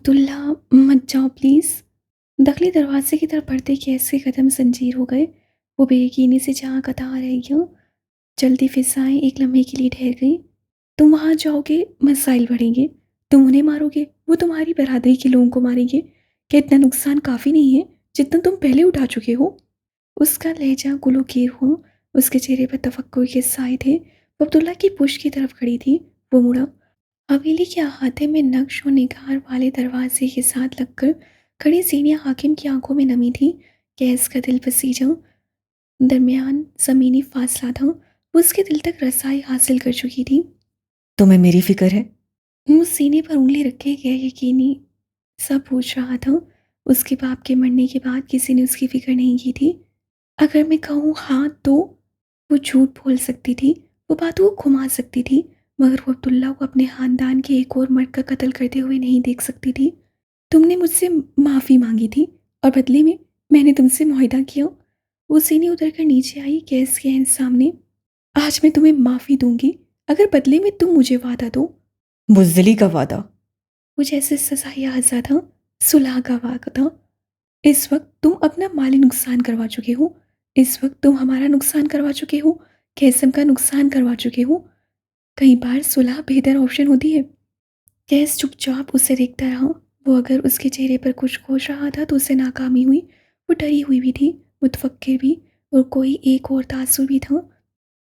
अब्दुल्ला, मत जाओ प्लीज़। दखली दरवाजे की तरफ बढ़ते कैसे कदम जंजीर हो गए। वो बेयकीनी से जहाँ कतरा रह गया। चलती फिजाएं एक लम्हे के लिए ठहर गई। तुम वहाँ जाओगे, मसाइल बढ़ेंगे। तुम उन्हें मारोगे, वो तुम्हारी बरादरी के लोगों को मारेंगे। क्या इतना नुकसान काफ़ी नहीं है जितना तुम पहले उठा चुके हो? उसका लहजा गुलोकीर हो। उसके चेहरे पर तफक्कुर के साए थे। वो अब्दुल्ला की पुश्त की तरफ खड़ी थी। वो मुड़ा। हवेली के अहाते में नक्श और निगार वाले दरवाजे के साथ लगकर खड़ी सीनिया हाकिम की आंखों में नमी थी। गैस का दिल पसीजा दरमियान ज़मीनी फासला था। वो उसके दिल तक रसाई हासिल कर चुकी थी। तुम्हें मेरी फिक्र है? वो सीने पर उंगली रखे गया यकीनी सब पूछ रहा था। उसके बाप के मरने के बाद किसी ने उसकी फिक्र नहीं की थी। अगर मैं कहूँ हाँ तो वो झूठ बोल सकती थी। वो बातों को घुमा सकती थी। मगर वो अब्दुल्ला को अपने खानदान के एक और मर्द का कत्ल करते हुए नहीं देख सकती थी। तुमने मुझसे माफ़ी मांगी थी और बदले में मैंने तुमसे मुआहदा किया। वो सीने उतर कर नीचे आई गैस के सामने। आज मैं तुम्हें माफ़ी दूंगी अगर बदले में तुम मुझे वादा दो। बुज़दिली का वादा? वो जैसे सजाया हंसा था। सुलह का वादा। इस वक्त तुम अपना माली नुकसान करवा चुके हो। इस वक्त तुम हमारा नुकसान करवा चुके हो। कैसम का नुकसान करवा चुके हो। कई बार सुलह बेहतर ऑप्शन होती है। कैस चुपचाप उसे देखता रहा। वो अगर उसके चेहरे पर कुछ खोज रहा था तो उसे नाकामी हुई। वो डरी हुई भी थी, मुतफक्किर भी, और कोई एक और तासुर भी था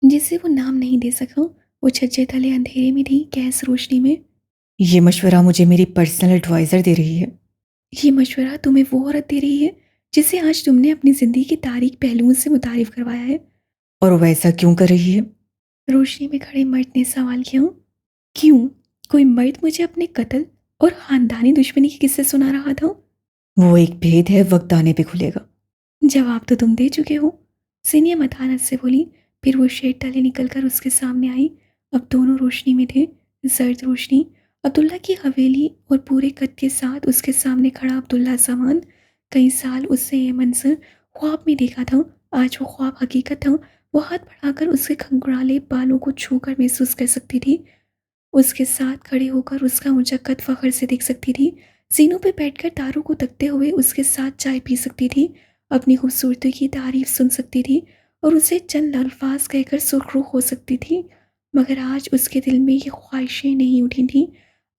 जिसे वो नाम नहीं दे सका। वो छज्जे तले अंधेरे में थी, गैस रोशनी में। ये मशवरा मुझे मेरी पर्सनल एडवाइज़र दे रही है। ये मशवरा तुम्हें वो औरत दे रही है जिसे आज तुमने अपनी जिंदगी के तारीख पहलुओं से मुतारिफ करवाया है। और वो ऐसा क्यों कर रही है? रोशनी में खड़े मर्द ने सवाल किया। क्यों? कोई मर्द मुझे अपने कत्ल और खानदानी दुश्मनी के किस्से सुना रहा था। वो एक भेद है, वक्त आने पे खुलेगा। जवाब तो तुम दे चुके हो, सीनिया मतानत से बोली। फिर वो शेड तले निकलकर उसके सामने आई। अब दोनों रोशनी में थे, जर्द रोशनी। अब्दुल्ला की हवेली और पूरे कद के साथ उसके सामने खड़ा अब्दुल्ला जमान। कई साल उससे ये मंजर ख्वाब में देखा था। आज वो ख्वाब हकीकत था। वो हाथ बढ़ाकर उसके खंगराले बालों को छूकर महसूस कर सकती थी। उसके साथ खड़े होकर उसका ऊंचा कद फख्र से देख सकती थी। सीनों पे बैठकर तारों को तकते हुए उसके साथ चाय पी सकती थी। अपनी खूबसूरती की तारीफ सुन सकती थी और उसे चंद अल्फाज कहकर सुरखरू हो सकती थी। मगर आज उसके दिल में ये ख्वाहिशें नहीं उठी थीं।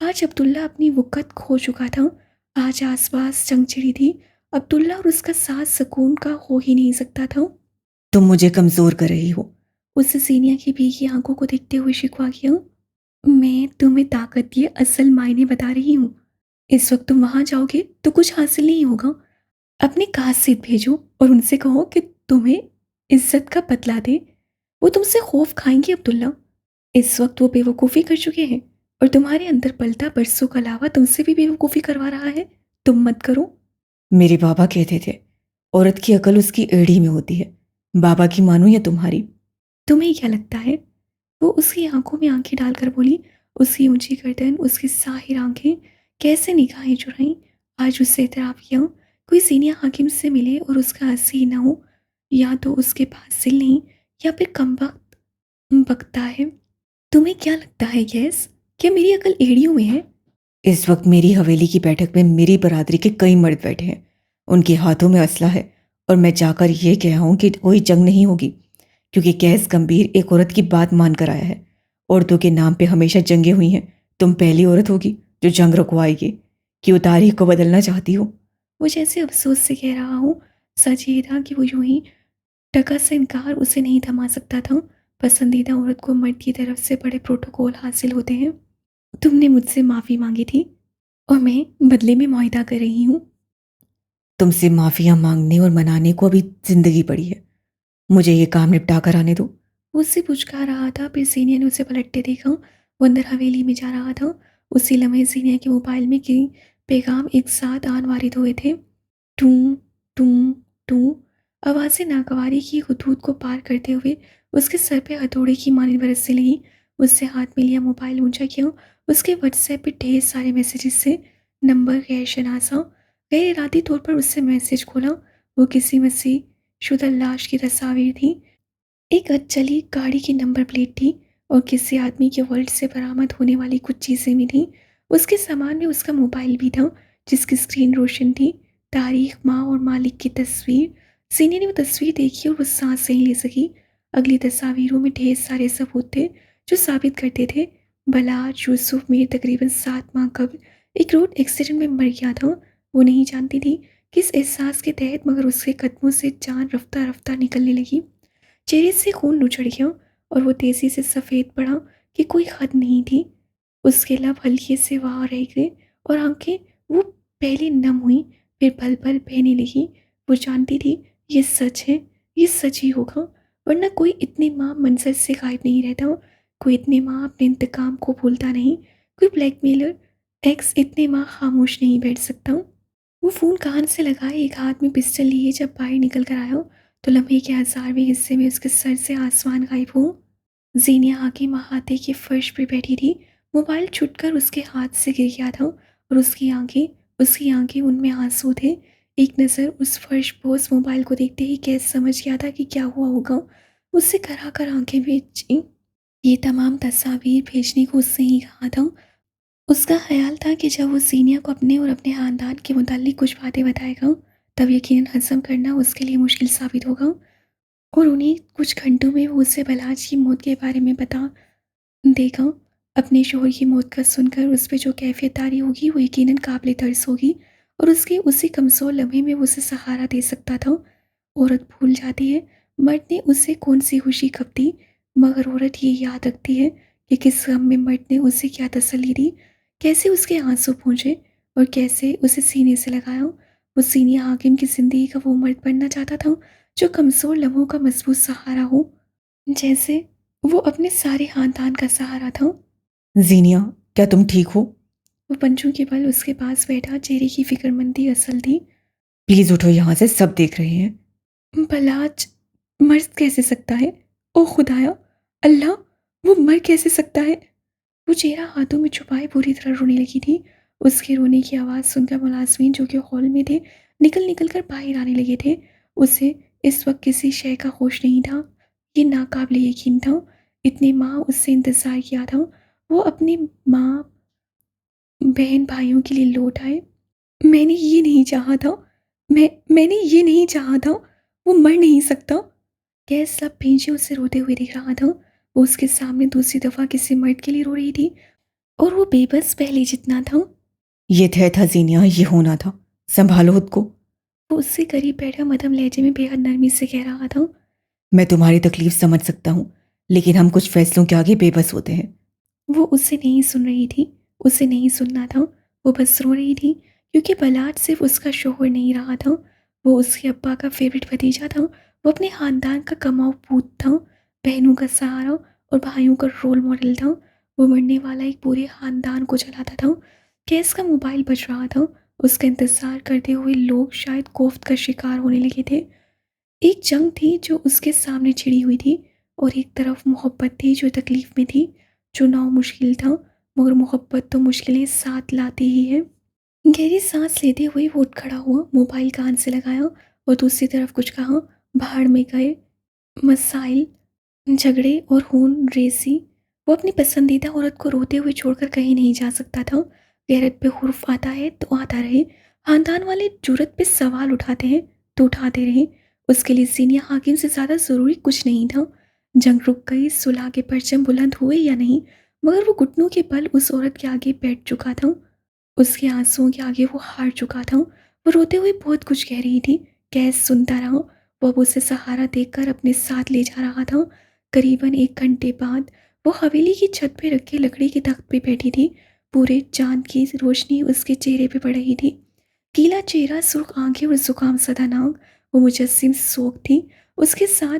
आज अब्दुल्ला अपनी वक़्त खो चुका था। आज आसपास जंग छिड़ी थी। अब्दुल्ला और उसका साथ सुकून का हो ही नहीं सकता था। तुम मुझे कमज़ोर कर रही हो। उससे सीनिया की भीगी आंखों को देखते हुए शिकवा किया। मैं तुम्हें ताकत के असल मायने बता रही हूँ। इस वक्त तुम वहां जाओगे तो कुछ हासिल नहीं होगा। अपने कासिद भेजो और उनसे कहो कि तुम्हें इज्जत का बदला दे। वो तुमसे खौफ खाएंगे अब्दुल्ला। इस वक्त वो बेवकूफ़ी कर चुके हैं और तुम्हारे अंदर पलता बरसों के अलावा तुमसे भी बेवकूफ़ी करवा रहा है। तुम मत करो। मेरे बाबा कहते थे, औरत की अकल उसकी एड़ी में होती है। बाबा की मानूं या तुम्हारी? तुम्हें क्या लगता है? वो उसकी आंखों में आंखें डालकर बोली। उसकी ऊंची गर्दन, उसकी साहिर आंखें, कैसे निगाहें चुराई। आज उससे इतराफ़ किया। कोई सीनियर हाकिम से मिले और उसका हंसी ना हो। या तो उसके पास दिल नहीं, या फिर कम वक्त बकता है। तुम्हें क्या लगता है गैस? क्या मेरी अकल एड़ियों में है? इस वक्त मेरी हवेली की बैठक में मेरी बरादरी के कई मर्द बैठे हैं। उनके हाथों में असला है और मैं जाकर ये कह हूँ कि कोई जंग नहीं होगी, क्योंकि कैस गंभीर एक औरत की बात मान कर आया है। औरतों के नाम पे हमेशा जंगें हुई हैं। तुम पहली औरत होगी जो जंग रुकवाएगी। क्यों तारीख को बदलना चाहती हो? वो जैसे अफसोस से कह रहा हूँ। सच ये था कि वो यूं ही टका से इनकार उसे नहीं थमा सकता था। पसंदीदा औरत को मर्द की तरफ से बड़े प्रोटोकॉल हासिल होते हैं। तुमने मुझसे माफ़ी मांगी थी और मैं बदले में मुआहदा कर रही हूँ। तुमसे माफिया मांगने और मनाने को अभी जिंदगी पड़ी है। मुझे ये काम निपटा कर आने दो। वो उससे पुचका रहा था, फिर सीनियर ने उसे पलटते देखा। वो अंदर हवेली में जा रहा था। उसी लम्हे सीनियर के मोबाइल में कई पैगाम एक साथ आन वारिद हुए थे। टू टू टू। आवाज़ें नागवारी की हदूद को पार करते हुए उसके सर पे हथौड़े की मानी बरसने लगी। उससे हाथ में लिया मोबाइल ऊंचा किया। उसके व्हाट्सएप पे ढेर सारे मैसेजेस से नंबर गैर शनासा। गैर इरादी तौर पर उससे मैसेज खोला। वो किसी मसीह शुदा लाश की तस्वीर थी। एक अधचली गाड़ी की नंबर प्लेट थी और किसी आदमी के वर्ल्ड से बरामद होने वाली कुछ चीज़ें भी थीं। उसके सामान में उसका मोबाइल भी था। जिसकी स्क्रीन रोशन थी। तारीख, माँ और मालिक की तस्वीर। सीनिया ने वो तस्वीर देखी और वो सांस नहीं ले सकी। अगली तस्वीरों में ढेर सारे सबूत थे जो साबित करते थे बलाज यूसुफ मीर तकरीबन 7 माह कबल एक रोड एक्सीडेंट में मर गया था। वो नहीं जानती थी किस एहसास के तहत, मगर उसके कदमों से जान रफ्ता रफ्ता निकलने लगी। चेहरे से खून उछड़ गया और वो तेजी से सफ़ेद पड़ा कि कोई हद नहीं थी। उसके लब हल्के से वहाँ रह गए और आंखें वो पहले नम हुई, फिर पल पल बहने लगी। वो जानती थी ये सच है, ये सच ही होगा, वरना कोई इतने माँ मंजर से गायब नहीं रहता, कोई इतने माँ अपने इंतकाम को भूलता नहीं, कोई ब्लैकमेलर एक्स इतने माँ खामोश नहीं बैठ सकता। वो फ़ोन कान से लगाए एक हाथ में पिस्टल लिए जब बाहर निकल कर आया तो लम्हे के 1000वें हिस्से में उसके सर से आसमान गायब हो। ज़ीनिया आगे महाते के फर्श पर बैठी थी। मोबाइल छूटकर उसके हाथ से गिर गया था और उसकी आंखें उनमें आंसू थे। एक नज़र उस फर्श पर उस मोबाइल को देखते ही कैस समझ गया था कि क्या हुआ होगा। उससे करा कर आंखें भेजी। ये तमाम तस्वीर भेजने को उसने ही कहा था। उसका ख़्याल था कि जब वो सीनिया को अपने और अपने ख़ानदान के मुताल्लिक कुछ बातें बताएगा, तब यकीनन हज़म करना उसके लिए मुश्किल साबित होगा और उन्हीं कुछ घंटों में वो उसे बलाज की मौत के बारे में बता देगा। अपने शोहर की मौत का सुनकर उस पे जो कैफ़ियत तारी होगी, वो यकीनन काबिल तर्स होगी और उसके उसी कमज़ोर लम्हे में वो उसे सहारा दे सकता था। औरत भूल जाती है मर्द ने उसे कौन-सी खुशी कब दी, मगर औरत ये याद रखती है कि किस गम में मर्द ने उसे क्या तसल्ली दी, कैसे उसके आँसू पहुँचे और कैसे उसे सीने से लगाया। वो सीनिया हाकिम की ज़िंदगी का वो मर्द बनना चाहता था, जो कमज़ोर लम्हों का मज़बूत सहारा हो, जैसे वो अपने सारे ख़ानदान का सहारा था। जीनिया, क्या तुम ठीक हो? वो पंजों के बल उसके पास बैठा, चेहरे की फ़िक्रमंदी असल थी। प्लीज़ उठो, यहाँ से सब देख रहे हैं। भलाज मर कैसे सकता है? ओ खुदाया! अल्लाह! वो मर कैसे सकता है? वो चेहरा हाथों में छुपाए बुरी तरह रोने लगी थी। उसके रोने की आवाज़ सुनकर मुलाज़िमीन जो कि हॉल में थे, निकल कर बाहर आने लगे थे। उसे इस वक़्त किसी शय का होश नहीं था। ये नाक़ाबिल यकीन था। इतने माह उससे इंतज़ार किया था। वो अपनी माँ, बहन-भाइयों के लिए लौट आए। मैंने ये नहीं चाहा था। मैंने ये नहीं चाहा था। वो मर नहीं सकता। गैस लब भींचे उसे रोते हुए दिख रहा था। वो उसके सामने दूसरी दफ़ा किसी मर्द के लिए रो रही थी और वो बेबस पहले जितना था। ये तय था जीनिया, ये होना था। संभालो खुद को। वो उससे करीब बैठा मध्यम लहजे में बेहद नरमी से कह रहा था। मैं तुम्हारी तकलीफ समझ सकता हूँ, लेकिन हम कुछ फैसलों के आगे बेबस होते हैं। वो उससे नहीं सुन रही थी। उसे नहीं सुनना था। वो बस रो रही थी क्योंकि बलाट सिर्फ उसका शोहर नहीं रहा था, वो उसके अब्बा का फेवरेट भतीजा था। वो अपने ख़ानदान का कमाऊ पूत था, बहनों का सहारा और भाइयों का रोल मॉडल था। वो मरने वाला एक पूरे ख़ानदान को जलाता था। कैस का मोबाइल बज रहा था। उसका इंतज़ार करते हुए लोग शायद कोफ्त का शिकार होने लगे थे। एक जंग थी जो उसके सामने छिड़ी हुई थी और एक तरफ मोहब्बत थी जो तकलीफ़ में थी। चुनाव मुश्किल था, मगर मोहब्बत तो मुश्किलें साथ लाती ही है। गहरी सांस लेते हुए वो उठ खड़ा हुआ, मोबाइल कान से लगाया और दूसरी तरफ कुछ कहा। भाड़ में गए मसाइल, झगड़े और खून रेसी। वो अपनी पसंदीदा औरत को रोते हुए छोड़कर कहीं नहीं जा सकता था। गैरत पे हुर्फ आता है तो आता रहे। खानदान वाले जुरत पे सवाल उठाते हैं तो उठाते रहे। उसके लिए सीनिया हाकिम से ज़्यादा ज़रूरी कुछ नहीं था। जंग रुक गई, सुलह के परचम बुलंद हुए या नहीं, मगर वो घुटनों के बल उस औरत के आगे बैठ चुका था। उसके आंसुओं के आगे वो हार चुका था। वो रोते हुए बहुत कुछ कह रही थी। कैस सुनता रहा। वो अब उसे सहारा देकर अपने साथ ले जा रहा था। करीबन 1 घंटे बाद वो हवेली की छत पे रखे लकड़ी के तख्त पे बैठी थी। पूरे चांद की रोशनी उसके चेहरे पे पड़ रही थी। गीला चेहरा, सुर्ख आंखें और जुकाम सदा नाक। वो मुजस्सिम सोख थी। उसके साथ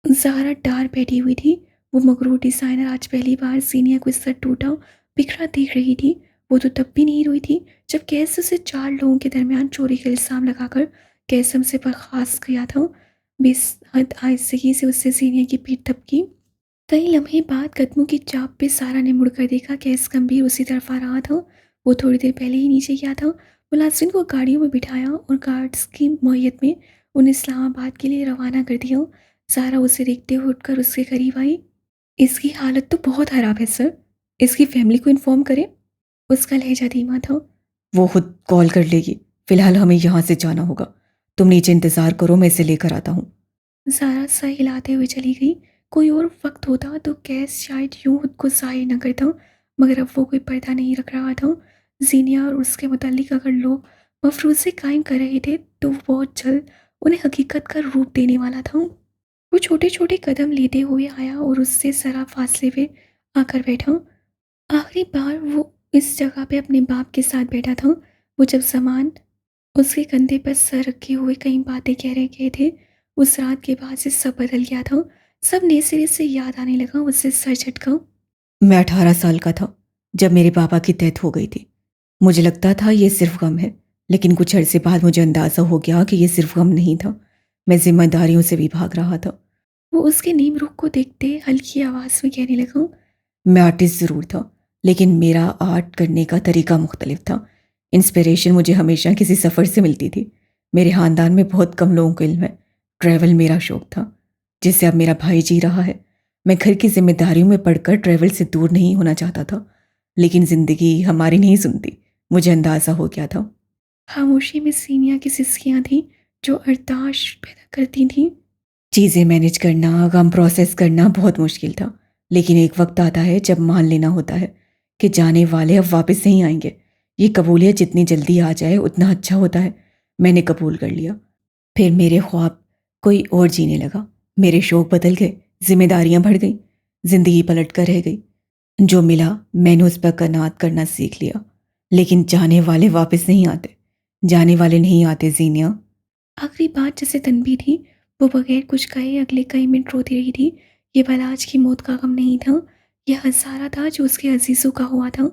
ज़ारा डार बैठी हुई थी। वो मगरूर डिज़ाइनर आज पहली बार सीनिया को इस सर टूटा बिखरा देख रही थी। वो तो तब भी नहीं रोई थी जब कैस उसे 4 लोगों के दरमियान चोरी का इल्ज़ाम लगाकर कैसम से बर्खास्त किया था। बेहद आहिस्तगी से उससे सीनिया की पीठ थपकी। कई लम्हे बाद कदमों की चाप पे सारा ने मुड़कर देखा। कैस गंभीर उसी तरफ आ रहा था। वो थोड़ी देर पहले ही नीचे गया था। मुलाजिम को गाड़ियों में बिठाया और गार्ड्स की मौयत में उन्हें इस्लामाबाद के लिए रवाना कर दिया। सारा उसे देखते हुए उठकर उसके करीब आई। इसकी हालत तो बहुत ख़राब है सर। इसकी फैमिली को इन्फॉर्म करें। उसका लहजा धीमा था। वो खुद कॉल कर लेगी। फिलहाल हमें यहाँ से जाना होगा। तुम नीचे इंतज़ार करो, मैं इसे लेकर आता हूँ। ज़ारा सा हिलाते हुए चली गई। कोई और वक्त होता तो कैस शायद यूं खुद को ज़ाहिर न करता, मगर अब वो कोई पर्दा नहीं रख रहा था। जीनिया और उसके मुतालिक अगर लोग मफरूज़े कायम कर रहे थे तो वो बहुत जल्द उन्हें हकीकत का रूप देने वाला था। वो छोटे छोटे कदम लेते हुए आया और उससे ज़रा फासले पे आकर बैठा। आखिरी बार वो इस जगह पे अपने बाप के साथ बैठा था। वो जब सामान उसके कंधे पर सर रखे हुए कई बातें कह रहे गए थे। उस रात के बाद से सब बदल गया था। सब नए सिरे से याद आने लगा, उससे सर झटका। मैं 18 साल का था जब मेरे पापा की डेथ हो गई थी। मुझे लगता था ये सिर्फ गम है, लेकिन कुछ अरसे बाद मुझे अंदाज़ा हो गया कि ये सिर्फ गम नहीं था। मैं जिम्मेदारियों से भी भाग रहा था। वो उसके नीम रुख को देखते हल्की आवाज़ में कहने लगा। मैं आर्टिस्ट ज़रूर था, लेकिन मेरा आर्ट करने का तरीका मुख्तलिफ था। इंस्पिरेशन मुझे हमेशा किसी सफ़र से मिलती थी। मेरे ख़ानदान में बहुत कम लोगों को इल्म है। ट्रैवल मेरा शौक था, जिससे अब मेरा भाई जी रहा है। मैं घर की जिम्मेदारियों में पड़कर ट्रैवल से दूर नहीं होना चाहता था, लेकिन ज़िंदगी हमारी नहीं सुनती। मुझे अंदाज़ा हो गया था। खामोशी में सीनिया की सिसकियां थीं जो अर्दाश पैदा करती थीं। चीज़ें मैनेज करना, गम प्रोसेस करना बहुत मुश्किल था, लेकिन एक वक्त आता है जब मान लेना होता है कि जाने वाले अब वापस नहीं आएंगे। ये कबूलियत जितनी जल्दी आ जाए उतना अच्छा होता है। मैंने कबूल कर लिया। फिर मेरे ख्वाब कोई और जीने लगा। मेरे शौक बदल गए, जिम्मेदारियां बढ़ गईं, जिंदगी पलट कर रह गई। जो मिला मैंने उस पर कनात करना सीख लिया। लेकिन जाने वाले वापस नहीं आते। जाने वाले नहीं आते जीनिया। आखिरी बात जैसे तन्बी थी। वो बगैर कुछ कहे अगले कई मिनट रोती रही थी। ये बलाज की मौत का गम नहीं था, यह हज़ारा था जो उसके अजीज़ों का हुआ था।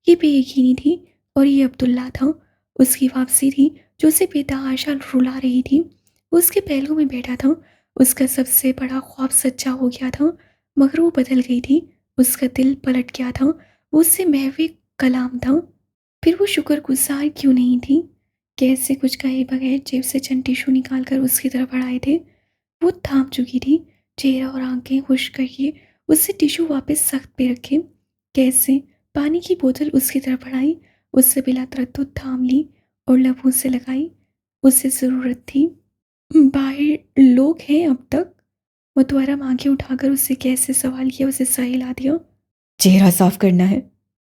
ये बेयकीनी थी और ये अब्दुल्ला था, उसकी वापसी थी जो उसे बेतहाशा रुला रही थी। वो उसके पहलू में बैठा था। उसका सबसे बड़ा ख्वाब सच्चा हो गया था, मगर वो बदल गई थी। उसका दिल पलट गया था। वो उससे महवे कलाम था। फिर वो शुक्रगुजार क्यों नहीं थी? कैसे कुछ कहे बगैर जेब से चंद टिश्यू निकाल कर उसकी तरफ बढ़ाए थे। वो थाम चुकी थी। चेहरा और आंखें खुश्क करके उससे टिश्यू वापस सख्त पे रखे। कैसे पानी की बोतल उसकी तरफ बढ़ाई, उससे बिला तरद्दुद थाम ली और लबों से लगाई। उससे ज़रूरत थी। बाहर लोग हैं अब तक? मुतवरम आंखें उठाकर उससे कैसे सवाल किया, उसे सहिला दिया। चेहरा साफ करना है।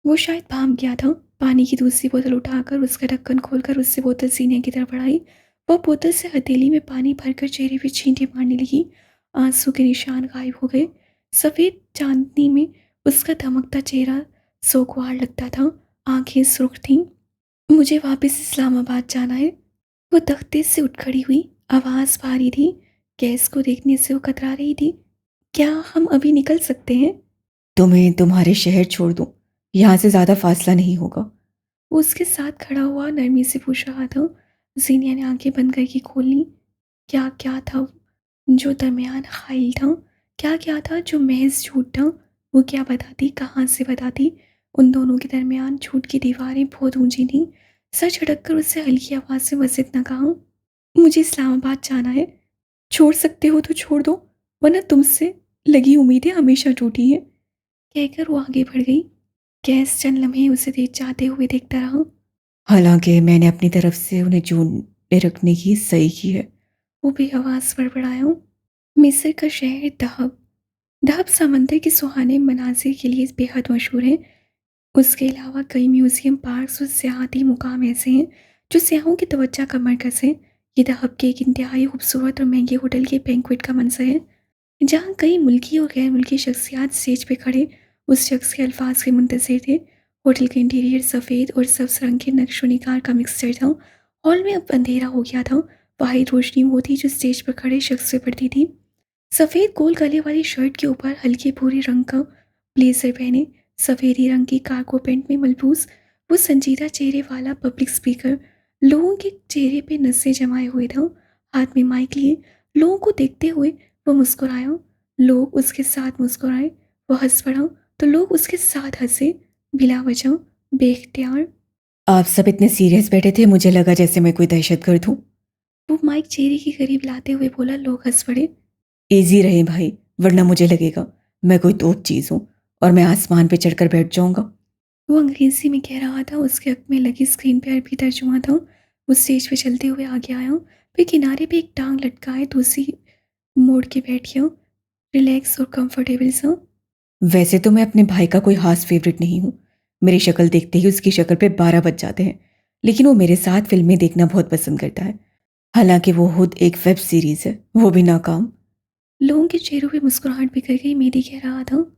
वो शायद भाप गया था। पानी की दूसरी बोतल उठाकर उसका ढक्कन खोलकर उससे बोतल सीने की तरफ बढ़ाई। वह बोतल से हथेली में पानी भरकर चेहरे पे छींटे मारने लगी। आंसू के निशान गायब हो गए। सफ़ेद चांदनी में उसका धमकता चेहरा सोगवार लगता था। आंखें सुर्ख थीं। मुझे वापस इस्लामाबाद जाना है। वो तख्ते से उठ खड़ी हुई। आवाज़ भारी थी। गैस को देखने से वो कतरा रही थी। क्या हम अभी निकल सकते हैं? तुम्हें तुम्हारे शहर छोड़ दूं, यहाँ से ज़्यादा फासला नहीं होगा। वो उसके साथ खड़ा हुआ नरमी से पूछ रहा था। जीनिया ने आंखें बंद करके खोल ली। क्या क्या था जो दरमियान खाइल था? क्या क्या था जो महज झूठ था? वो क्या बताती, कहाँ से बताती? उन दोनों के दरमियान झूठ की दीवारें बहुत ऊंची थीं। सर झटक कर उससे हल्की आवाज़ से मस्जिद न कहा, मुझे इस्लामाबाद जाना है। छोड़ सकते हो तो छोड़ दो, वरना तुमसे लगी उम्मीदें हमेशा टूटी हैं। कहकर वो आगे बढ़ गई। गैस चंद लम्हे उसे देख जाते हुए देखता रहा। हालांकि मैंने अपनी तरफ से उन्हें जून रखने की सही की है। वो बेआवाज़ बड़बड़ाया। मिस्र का शहर दहब। दहब समंदर के सुहाने मनाजिर के लिए बेहद मशहूर है। उसके अलावा कई म्यूज़ियम, पार्क्स और सियाहती मुकाम ऐसे हैं जो सियाहों की तवज्जो का मरकज़ है। ये दहब के एक इंतहाई खूबसूरत और महंगे होटल के बैंक्वेट का मंजर है, जहाँ कई मुल्की और गैर मुल्की शख्सियात स्टेज पे खड़े उस शख्स के अल्फाज के मुंतज़िर थे। होटल का इंटीरियर सफ़ेद और सब्ज़ रंग के नक्शो निगार का मिक्सचर था। हॉल में अब अंधेरा हो गया था। वाहिद रोशनी वो थी जो स्टेज पर खड़े शख्स पे पड़ती थी। सफ़ेद गोल गले वाली शर्ट के ऊपर हल्के भूरे रंग का ब्लेजर पहने, सफ़ेदी रंग की कार्गो पैंट में मलबूस वो संजीदा चेहरे वाला पब्लिक स्पीकर लोगों के चेहरे पे नसें जमाए हुए था। हाथ में माइक लिए लोगों को देखते हुए वो मुस्कुराया। लोग उसके साथ मुस्कुराए। वो हंस पड़ा तो लोग उसके साथ हंसे, बिला वजह, बेख्तियार। आप सब इतने सीरियस बैठे थे, मुझे लगा जैसे मैं कोई दहशतगर्द हूँ। वो माइक चेहरे के करीब लाते हुए बोला। लोग हंस पड़े। ईजी रहे भाई, वरना मुझे लगेगा मैं कोई तोप चीज़ हूँ और मैं आसमान पे चढ़कर बैठ जाऊंगा। वो अंग्रेज़ी में कह रहा था। उसके हक में लगी स्क्रीन पे अरबी तर्जुमा था। वो स्टेज पे चलते हुए आगे आया, फिर किनारे पे एक टांग लटकाए तो उसी मोड़ के बैठ गया, रिलैक्स और कंफर्टेबल सा। वैसे तो मैं अपने भाई का कोई खास फेवरेट नहीं हूँ। मेरी शक्ल देखते ही उसकी शक्ल पे 12 बज जाते हैं। लेकिन वो मेरे साथ फिल्में देखना बहुत पसंद करता है। हालांकि वो खुद एक वेब सीरीज है, वो भी नाकाम। लोगों के चेहरों पे मुस्कुराहट बिखर गई। मेहदी कह रहा था।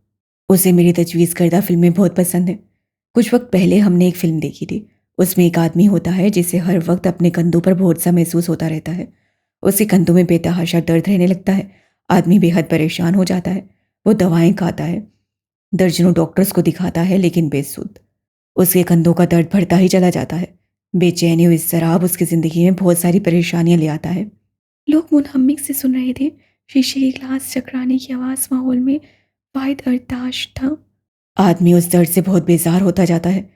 उसे मेरी तजवीज़ करदा फिल्में बहुत पसंद हैं। कुछ वक्त पहले हमने एक फ़िल्म देखी थी। उसमें एक आदमी होता है जिसे हर वक्त अपने कंधों पर बोझ सा महसूस होता रहता है। उसके कंधों में बेतहाशा दर्द रहने लगता है। आदमी बेहद परेशान हो जाता है। वो दवाएं खाता है, दर्जनों डॉक्टर्स को दिखाता है, लेकिन बेसुध। उसके कंधों का दर्द बढ़ता ही चला जाता है। बेचैनी और इसराब उसकी ज़िंदगी में बहुत सारी परेशानियां ले आता है। लोग मुनहम्मिक से सुन रहे थे। शीशे के ग्लास चकराने की आवाज़ माहौल में वाहिद अर्दाश था। आदमी उस दर्द से बहुत बेजार होता जाता है,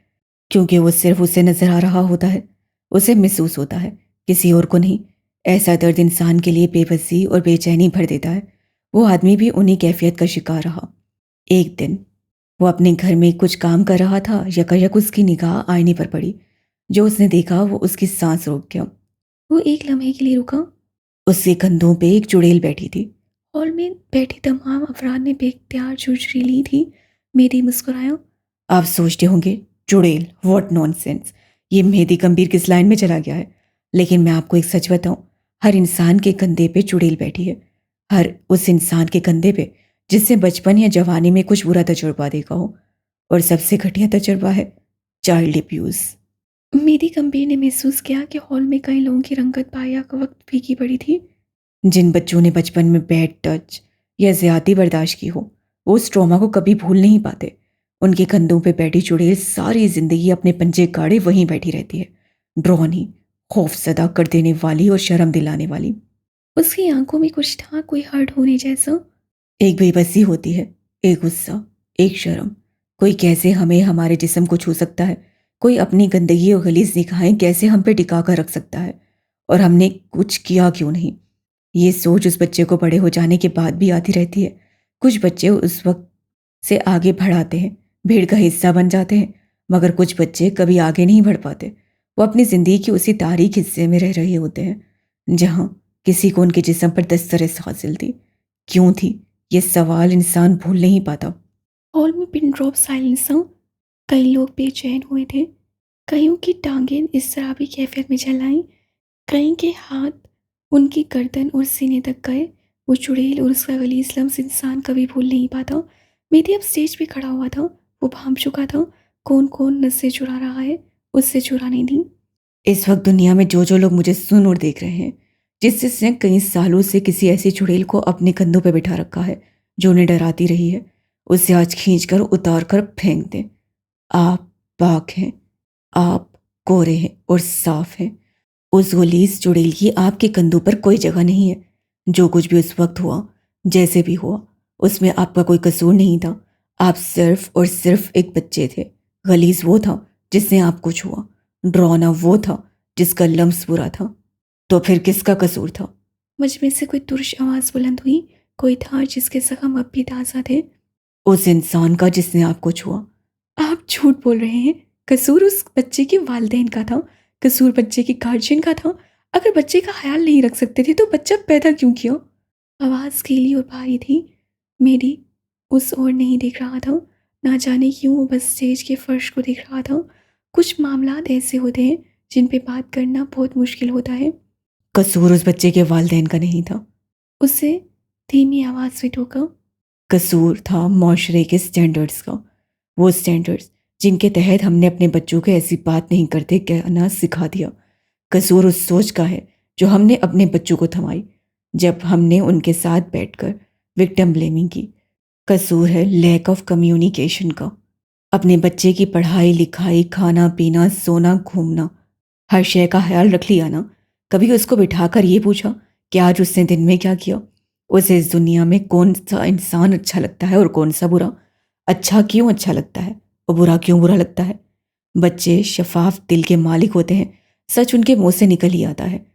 क्योंकि वो सिर्फ उसे नजर आ रहा होता है। उसे महसूस होता है, किसी और को नहीं। ऐसा दर्द इंसान के लिए बेबसी और बेचैनी भर देता है। वो आदमी भी उन्हीं कैफियत का शिकार रहा। एक दिन वो अपने घर में कुछ काम कर रहा था, यकायक उसकी निगाह आईने पर पड़ी। जो उसने देखा वो उसकी सांस रोक गया। वो एक लम्हे के लिए रुका। उसके कंधों पे एक चुड़ैल बैठी थी। हॉल में बैठे तमाम अफराद ने बेख्तियार झुर्झुरी ली थी। मेहदी मुस्कुराया। आप सोचते होंगे, चुड़ैल, व्हाट नॉनसेंस, ये मेहदी गंभीर किस लाइन में चला गया है। लेकिन मैं आपको एक सच बताऊं, हर इंसान के कंधे पे चुड़ैल बैठी है। हर उस इंसान के कंधे पे जिससे बचपन या जवानी में कुछ बुरा तजुर्बा देखा हो। और सबसे घटिया तजुर्बा है चाइल्ड अब्यूज। मेहदी गंभीर ने महसूस किया कि हॉल में कई लोगों की रंगत पाया का वक्त फीकी पड़ी थी। जिन बच्चों ने बचपन में बैड टच या ज्यादती बर्दाश्त की हो, वो उस ट्रॉमा को कभी भूल नहीं पाते। उनके कंधों पे बैठी चुड़ैल सारी जिंदगी अपने पंजे गाड़े वहीं बैठी रहती है, ड्रॉनी, खौफजदा कर देने वाली और शर्म दिलाने वाली। उसकी आंखों में कुछ था, कोई हर्ट होने जैसा। एक बेबसी होती है, एक गुस्सा, एक शर्म। कोई कैसे हमें हमारे जिस्म को छू सकता है, कोई अपनी गंदगी और गलीज निगाहें कैसे हम पे टिका कर रख सकता है, और हमने कुछ किया क्यों नहीं। ये सोच उस बच्चे को बड़े हो जाने के बाद भी आती रहती है। कुछ बच्चे उस वक्त से आगे बढ़ाते हैं, भीड़ का हिस्सा बन जाते हैं, मगर कुछ बच्चे कभी आगे नहीं बढ़ पाते। वो अपनी जिंदगी के उसी तारीख हिस्से में रह रहे होते हैं जहां किसी को उनके जिस्म पर दस्तरस हासिल थी। क्यों थी, ये सवाल इंसान भूल नहीं पाता। हॉल में पिन ड्रॉप साइलेंस था। कई लोग बेचैन हुए थे। कईयों की टांगें इस शराबी कैफियत में चल आईं। कई के हाथ उनकी गर्दन और सीने तक गए। वो चुड़ैल और उसका गलीज लम्स इंसान कभी भूल नहीं पाता। मेहदी अब स्टेज पे खड़ा हुआ था। वो भांप चुका था। कौन कौन नसें चुरा रहा है, उससे चुराने दी। इस वक्त दुनिया में जो जो लोग मुझे सुन और देख रहे हैं, जिसने कई सालों से किसी ऐसी चुड़ैल को अपने कंधों पर बिठा रखा है जो उन्हें डराती रही है, उसे आज खींच कर उतार कर फेंक दें। आप पाक हैं, आप कोरे हैं और साफ हैं। उस गलीज चुड़ैल की आपके कंधों पर कोई जगह नहीं है। जो कुछ भी उस वक्त हुआ, जैसे भी हुआ, उसमें आपका कोई कसूर नहीं था। आप सिर्फ और सिर्फ एक बच्चे थे। गलीज वो था जिसने आपको छुआ, ड्रॉना वो था जिसका लम्स बुरा था। तो फिर किसका कसूर था? मुझ में से कोई तुर्श आवाज़ बुलंद हुई। कोई था जिसके जख्म अब भी ताज़ा थे। उस इंसान का जिसने आपको छुआ। आप झूठ बोल रहे हैं। कसूर उस बच्चे के वालिदैन का था। कसूर बच्चे के गार्जियन का था। अगर बच्चे का ख्याल नहीं रख सकते थे तो बच्चा पैदा क्यों किया। आवाज़ गीली और भारी थी। मेरी उस ओर नहीं देख रहा था। ना जाने क्यों वो बस स्टेज के फर्श को देख रहा था। कुछ मामलात ऐसे होते हैं जिन पे बात करना बहुत मुश्किल होता है। कसूर उस बच्चे के वालिदैन का नहीं था। उसे धीमी आवाज़ से टोका। कसूर था माशरे के स्टैंडर्ड्स का। वो स्टैंडर्ड्स जिनके तहत हमने अपने बच्चों को ऐसी बात नहीं करते कहना सिखा दिया। कसूर उस सोच का है जो हमने अपने बच्चों को थमाई जब हमने उनके साथ बैठकर विक्टिम ब्लेमिंग की। कसूर है लैक ऑफ कम्युनिकेशन का। अपने बच्चे की पढ़ाई लिखाई, खाना पीना, सोना, घूमना, हर शय का ख्याल रख लिया ना। कभी उसको बिठाकर ये पूछा कि आज उसने दिन में क्या किया। उसे इस दुनिया में कौन सा इंसान अच्छा लगता है और कौन सा बुरा। अच्छा क्यों अच्छा लगता है और बुरा क्यों बुरा लगता है। बच्चे शफाफ दिल के मालिक होते हैं। सच उनके मुंह से निकल ही आता है।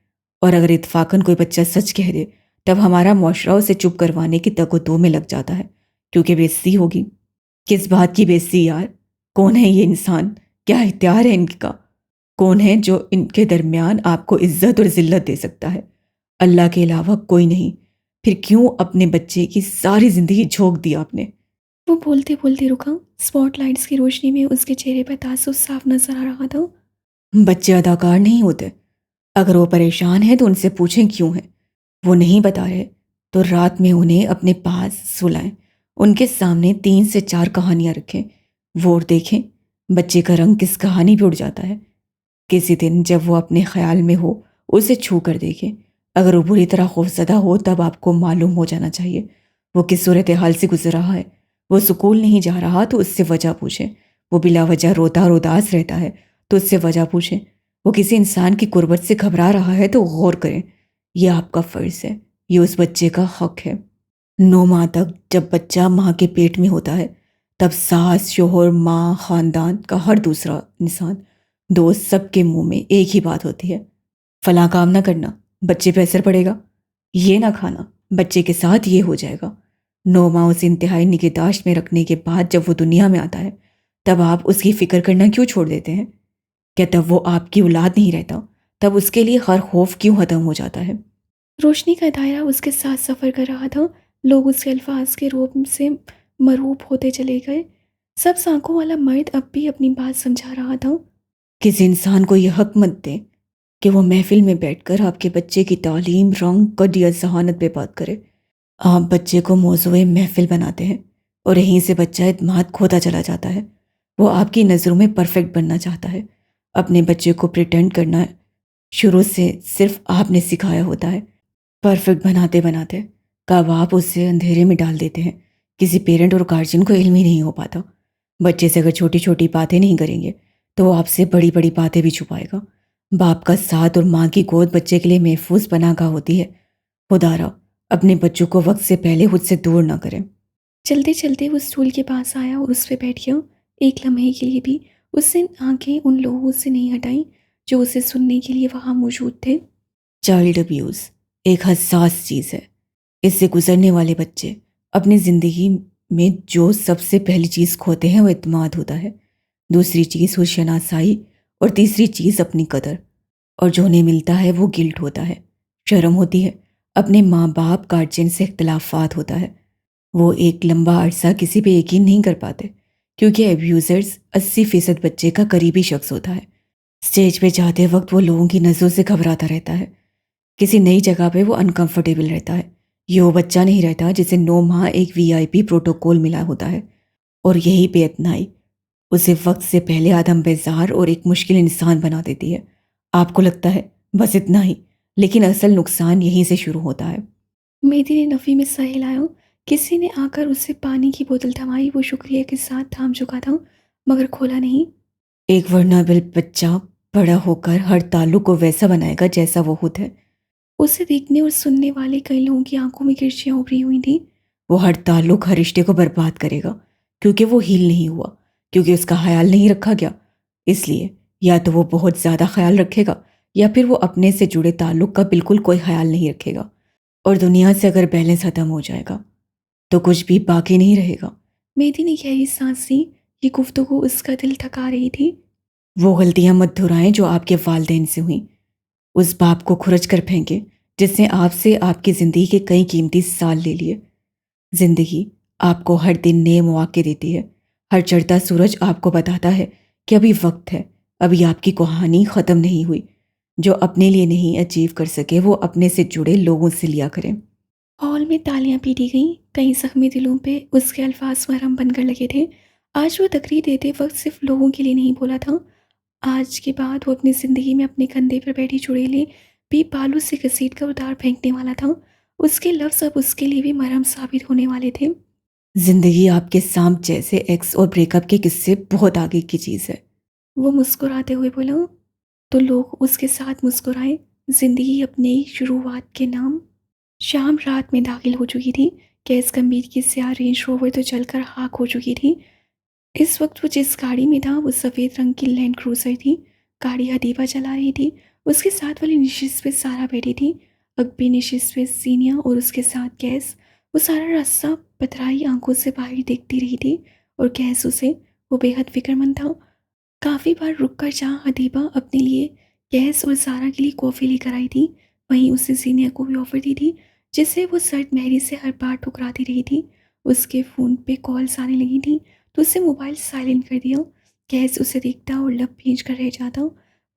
और अगर इत्फाकन कोई बच्चा सच कह दे, तब हमारा मुआशरा उसे चुप करवाने की तगो दो में लग जाता है, क्योंकि बेइज्जती होगी। किस बात की बेइज्जती यार? कौन है ये इंसान? क्या इख्तियार है इनका? कौन है जो इनके दरमियान आपको इज्जत और जिल्लत दे सकता है? अल्लाह के अलावा कोई नहीं। फिर क्यों अपने बच्चे की सारी जिंदगी झोंक दी आपने? वो बोलते बोलते रुका। स्पॉटलाइट्स की रोशनी में उसके चेहरे पर तासुस साफ नजर आ रहा था। बच्चे अदाकार नहीं होते। अगर वो परेशान है तो उनसे पूछें क्यों है। वो नहीं बता रहे तो रात में उन्हें अपने पास सुलाएं। उनके सामने 3 से 4 कहानियां रखें। वो और देखें बच्चे का रंग किस कहानी पे उड़ जाता है। किसी दिन जब वो अपने ख्याल में हो उसे छू कर देखें। अगर वो बुरी तरह खौफजदा हो तब आपको मालूम हो जाना चाहिए वो किस सूरत हाल से गुजर रहा है। वो स्कूल नहीं जा रहा तो उससे वजह पूछें। वो बिला वजह रोता और उदास रहता है तो उससे वजह पूछें। वो किसी इंसान की कुर्बत से घबरा रहा है तो गौर करें। यह आपका फ़र्ज़ है। ये उस बच्चे का हक है। 9 माह तक जब बच्चा माँ के पेट में होता है तब सास, शोहर, माँ, ख़ानदान का हर दूसरा इंसान, दोस्त, सबके मुंह में एक ही बात होती है, फलां काम ना करना, बच्चे पे असर पड़ेगा। ये ना खाना, बच्चे के साथ ये हो जाएगा। 9 माह उसे इंतहाई निगहदाश्त में रखने के बाद जब वो दुनिया में आता है तब आप उसकी फ़िक्र करना क्यों छोड़ देते हैं? क्या तब वो आपकी औलाद नहीं रहता? तब उसके लिए हर खौफ क्यों ख़त्म हो जाता है? रोशनी का दायरा उसके साथ सफ़र कर रहा था। लोग उसके अल्फाज के रोब से मरूब होते चले गए। सब आंखों वाला मर्द अब भी अपनी बात समझा रहा था। किसी इंसान को यह हक मत दें कि वो महफिल में बैठकर आपके बच्चे की तालीम, रंग, कद या जहानत पे बात करे। आप बच्चे को मौज़ूए महफिल बनाते हैं और यहीं से बच्चा इत्मीनान खोता चला जाता है। वो आपकी नज़रों में परफेक्ट बनना चाहता है। अपने बच्चे को प्रिटेंड करना शुरू से सिर्फ आपने सिखाया होता है। परफेक्ट बनाते बनाते कब आप उसे अंधेरे में डाल देते हैं। किसी पेरेंट और गार्जियन को इल्म ही नहीं हो पाता। बच्चे से अगर छोटी छोटी बातें नहीं करेंगे तो वो आपसे बड़ी बड़ी बातें भी छुपाएगा। बाप का साथ और माँ की गोद बच्चे के लिए महफूज पनाह होती है। खुदारा अपने बच्चों को वक्त से पहले खुद से दूर ना करें। चलते चलते वो स्टूल के पास आया और उस पर बैठ गया। एक लम्हे के लिए भी उससे आंखें उन लोगों से नहीं हटाई जो उसे सुनने के लिए वहां मौजूद थे। चाइल्ड अब्यूज़ एक हसास चीज़ है। इससे गुजरने वाले बच्चे अपनी ज़िंदगी में जो सबसे पहली चीज़ खोते हैं वो इत्मीनान होता है। दूसरी चीज़ हुस्न-ए-शनासाई और तीसरी चीज़ अपनी कदर। और जो उन्हें मिलता है वो गिल्ट होता है, शर्म होती है, अपने माँ बाप गार्जियन से इख्तलाफात होता है। वो एक लंबा अरसा किसी पे यकीन नहीं कर पाते क्योंकि एब्यूज़र्स 80% बच्चे का करीबी शख्स होता है। स्टेज पे जाते वक्त वो लोगों की नज़रों से घबराता रहता है। किसी नई जगह पे वो अनकंफर्टेबल रहता है। ये वो बच्चा नहीं रहता जिसे 9 माह एक वीआईपी प्रोटोकॉल मिला होता है। और यही बेइत्मीनाई उसे वक्त से पहले आदम बेजार और एक मुश्किल इंसान बना देती है। आपको लगता है बस इतना ही, लेकिन असल नुकसान यहीं से शुरू होता है। मेहदी ने नफ़ी में सर हिलाया। किसी ने आकर उससे पानी की बोतल थमाई। वो शुक्रिया के साथ थाम चुका था मगर खोला नहीं। एक वर्नाबल बच्चा बड़ा होकर हर ताल्लुक को वैसा बनाएगा जैसा वो खुद है। उसे देखने और सुनने वाले कई लोगों की आंखों में किरचियाँ उभरी हुई थी। वो हर ताल्लुक, हर रिश्ते को बर्बाद करेगा क्योंकि वो हील नहीं हुआ, क्योंकि उसका ख्याल नहीं रखा गया। इसलिए या तो वो बहुत ज़्यादा ख्याल रखेगा या फिर वो अपने से जुड़े ताल्लुक का बिल्कुल कोई ख्याल नहीं रखेगा। और दुनिया से अगर बैलेंस ख़त्म हो जाएगा तो कुछ भी बाकी नहीं रहेगा। मेहदी ने गहरी सांस ली। ये गुफ्तगू उसका दिल थका रही थी। वो गलतियां मत दोहराएं जो आपके वालिदैन से हुई। उस बाप को खुरच कर फेंके जिसने आपसे आपकी ज़िंदगी के कई कीमती साल ले लिए। ज़िंदगी आपको हर दिन नए मौके देती है। हर चढ़ता सूरज आपको बताता है कि अभी वक्त है, अभी आपकी कहानी ख़त्म नहीं हुई। जो अपने लिए नहीं अचीव कर सके वो अपने से जुड़े लोगों से लिया करें। हॉल में तालियां पीटी गईं। कई जख्मी दिलों पे उसके अल्फाज मरहम बनकर लगे थे। आज वो तकरीर देते वक्त सिर्फ लोगों के लिए नहीं बोला था। आज के बाद वो अपनी ज़िंदगी में अपने कंधे पर बैठी चुड़ैलें भी बालू से घसीट कर उतार फेंकने वाला था। उसके लफ्ज़ अब उसके लिए भी मरहम साबित होने वाले थे। ज़िंदगी आपके सांप जैसे एक्स और ब्रेकअप के किस्से बहुत आगे की चीज़ है। वो मुस्कुराते हुए बोला। तो लोग उसके साथ मुस्कुराए। ज़िंदगी अपनी शुरुआत के नाम। शाम रात में दाखिल हो चुकी थी। गैस गंभीर की स्याह रेंज रोवर तो जलकर खाक हो चुकी थी। इस वक्त वो जिस गाड़ी में था वो सफ़ेद रंग की लैंड क्रूज़र थी। गाड़ी हदीबा चला रही थी। उसके साथ वाली नशिस्त पे सारा बैठी थी। अकबी नशिस्त पे सीनिया और उसके साथ गैस। वो सारा रास्ता पथराई आंखों से बाहर देखती रही थी और गैस उसे वो बेहद फिक्रमंद था। काफ़ी बार रुककर जहाँ हदीबा अपने लिए गैस और सारा के लिए कॉफ़ी लेकर आई थी, वहीं उसने सीनिया को भी ऑफ़र दी थी, जिससे वो सर्द मेहरी से हर बार ठुकराती रही थी। उसके फ़ोन पे कॉल्स आने लगी थी, तो उसने मोबाइल साइलेंट कर दिया। गैस उसे देखता और लब भींच कर रह जाता।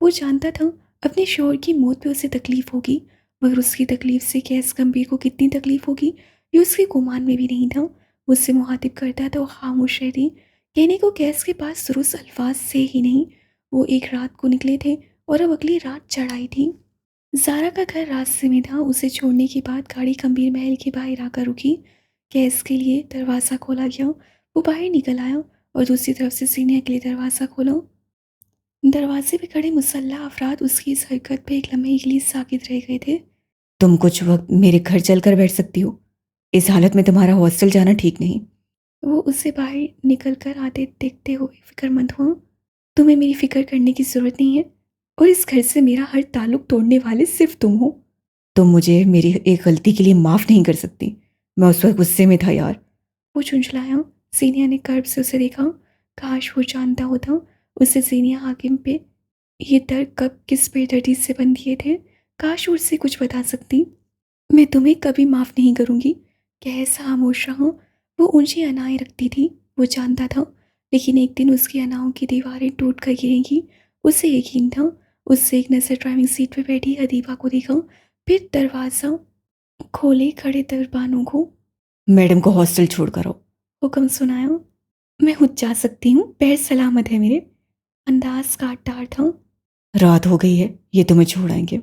वो जानता था अपने शौहर की मौत पे उसे तकलीफ़ होगी, मगर उसकी तकलीफ़ से गैस गंभीर को कितनी तकलीफ़ होगी, ये उसके गुमान में भी नहीं था। उससे मुखातिब करता तो खामोश रहती। कहने को गैस के पास दुरुस्त अल्फाज से ही नहीं। वो एक रात को निकले थे और अब अगली रात चढ़ाई थी। ज़ारा का घर रास्ते में था। उसे छोड़ने के बाद गाड़ी गंभीर महल के बाहर आकर रुकी। गैस के लिए दरवाज़ा खोला गया। वो बाहर निकल आया और दूसरी तरफ से सीने के लिए दरवाज़ा खोला। दरवाजे पे खड़े मुसल्लह अफराद उसकी इस हरकत पे एक लम्हे के लिए साकित रह गए थे। तुम कुछ वक्त मेरे घर चलकर बैठ सकती हो। इस हालत में तुम्हारा हॉस्टल जाना ठीक नहीं। वो उसे बाहर निकल कर आते देखते हुए फिक्रमंद हुआ। तुम्हें मेरी फिक्र करने की ज़रूरत नहीं है, और इस घर से मेरा हर ताल्लुक तोड़ने वाले सिर्फ तुम हो। तुम मुझे मेरी एक गलती के लिए माफ़ नहीं कर सकती। मैं उस वक्त गुस्से में था यार। वो झुंझलाया। सीनिया ने कर्ब से उसे देखा। काश वो जानता होता उसे सीनिया हाकिम पे ये दर्द कब किस बेदर्दी से बन दिए थे। काश वो उससे कुछ बता सकती। मैं तुम्हें कभी माफ़ नहीं करूँगी। कैसा खामोश रहा। वो ऊंची अनाएं रखती थी, वो जानता था, लेकिन एक दिन उसकी अनाओं की दीवारें टूट कर गिरेंगी। उसे यकीन था। उससे एक नज़र ड्राइविंग सीट पर बैठी हदीबा को देखा, फिर दरवाज़ा खोले खड़े दरबानों को मैडम को हॉस्टल छोड़कर आओ। हुक्म सुनाया। मैं खुद जा सकती हूँ, पैर सलामत है मेरे। अंदाज काटदार था। रात हो गई है, ये तुम्हें छोड़ आएंगे।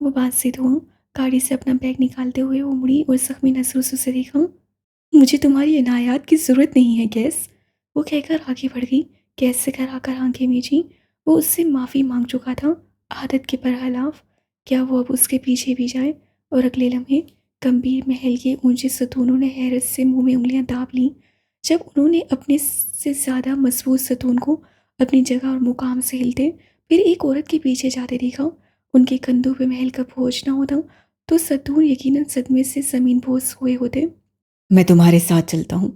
वो बात से हुआ। गाड़ी से अपना बैग निकालते हुए वो मुड़ी और जख्मी नजरों से उसे देखा। मुझे तुम्हारी इनायत की ज़रूरत नहीं है गैस, वो कहकर आगे बढ़ गई। गैस से कर आकर आंखें मीची। वो उससे माफ़ी मांग चुका था, आदत के बरखिलाफ। क्या वो अब उसके पीछे भी जाए? और अगले लम्हे गंभीर महल के ऊंचे सतूनों ने हैरत से मुंह में उंगलियां दाब लीं, जब उन्होंने अपने से ज़्यादा मजबूत सतून को अपनी जगह और मुकाम से हिलते फिर एक औरत के पीछे जाते देखा। उनके कंधों पे महल का बोझ ना होता तो सतून यकीनन सदमे से ज़मीन बोस हुए होते। मैं तुम्हारे साथ चलता हूँ।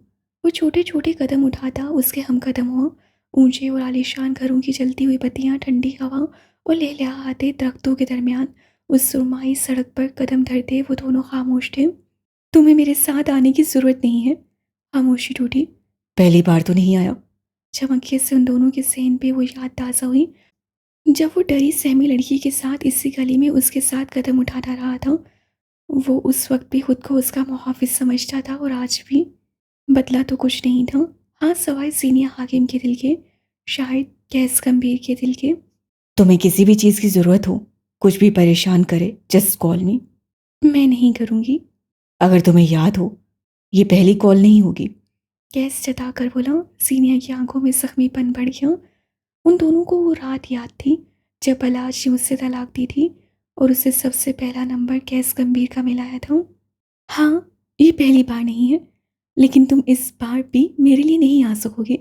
वो छोटे छोटे कदम उठाता उसके हम कदम हुआ। ऊंचे और आलीशान घरों की जलती हुई बत्तियां, ठंडी हवा और लहलहाते दरख्तों के दरमियान उस सुरमाई सड़क पर कदम धरते वो दोनों खामोश थे। तुम्हें मेरे साथ आने की जरूरत नहीं है। खामोशी टूटी। पहली बार तो नहीं आया। चमकिए से उन दोनों के सेहन पे वो याद ताज़ा हुई, जब वो डरी सहमी लड़की के साथ इसी गली में उसके साथ कदम उठाता रहा था। वो उस वक्त भी खुद को उसका मुहाफिज समझता था, और आज भी बदला तो कुछ नहीं था। हाँ, सवाए सीनिया हाकिम के दिल के, शायद गैस गंभीर के दिल के। तुम्हें किसी भी चीज़ की ज़रूरत हो, कुछ भी परेशान करे, जस्ट कॉल मी। मैं नहीं करूँगी। अगर तुम्हें याद हो, ये पहली कॉल नहीं होगी। गैस जताकर बोला। सीनिया की आंखों में जख्मीपन बढ़ गया। उन दोनों को वो रात याद थी जब बलाज ने उससे तलाक दी थी, और उसे सबसे पहला नंबर गैस गंभीर का मिलाया था। हाँ, ये पहली बार नहीं है, लेकिन तुम इस बार भी मेरे लिए नहीं आ सकोगे।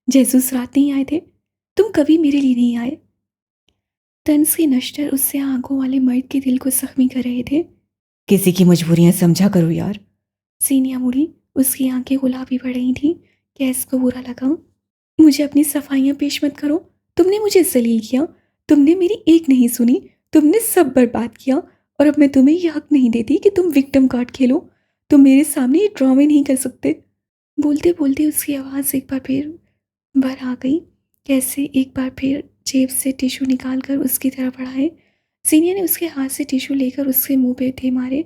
जैसे उस रात नहीं आए थे, तुम कभी मेरे लिए नहीं आए। तंज के नश्तर उससे आंखों वाले मर्द के दिल को जख्मी कर रहे थे। किसी की मजबूरियां समझा करो यार। सीनिया मुड़ी। उसकी आंखें गुलाबी पड़ रही थीं। गैस को बुरा लगा। मुझे अपनी सफाइयाँ पेश मत करो। तुमने मुझे जलील किया। तुमने मेरी एक नहीं सुनी। तुमने सब बर्बाद किया, और अब मैं तुम्हें यह हक नहीं देती कि तुम विक्टिम कार्ड खेलो। तुम मेरे सामने ये ड्रामे नहीं कर सकते। बोलते बोलते उसकी आवाज़ एक बार फिर भर आ गई। कैसे एक बार फिर जेब से टिश्यू निकाल कर उसकी तरफ बढ़ाए। सीनिया ने उसके हाथ से टिश्यू लेकर उसके मुंह पे थे मारे।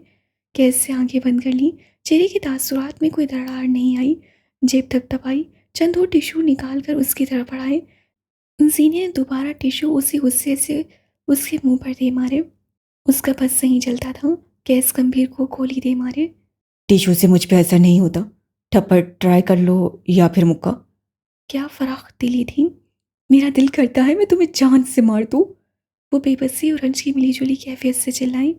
कैसे आंखें बंद कर ली। चेहरे के तासुरात में कोई दरार नहीं आई। जेब तक दबाई, चंद और टिश्यू निकाल कर उसकी तरफ बढ़ाए। सीनिया ने दोबारा टिश्यू उसी गुस्से से उसके मुंह पर दे मारे। उसका बस नहीं चलता था। गैस गंभीर को गोली दे मारे। टिश्यू से मुझ पे असर नहीं होता। थप्पड़ ट्राई कर लो, या फिर मुक्का। क्या फराख दिली थी। मेरा दिल करता है मैं तुम्हें जान से मार दूँ। वो बेबसी और रंज की मिलीजुली कैफियत से चिल्लाई।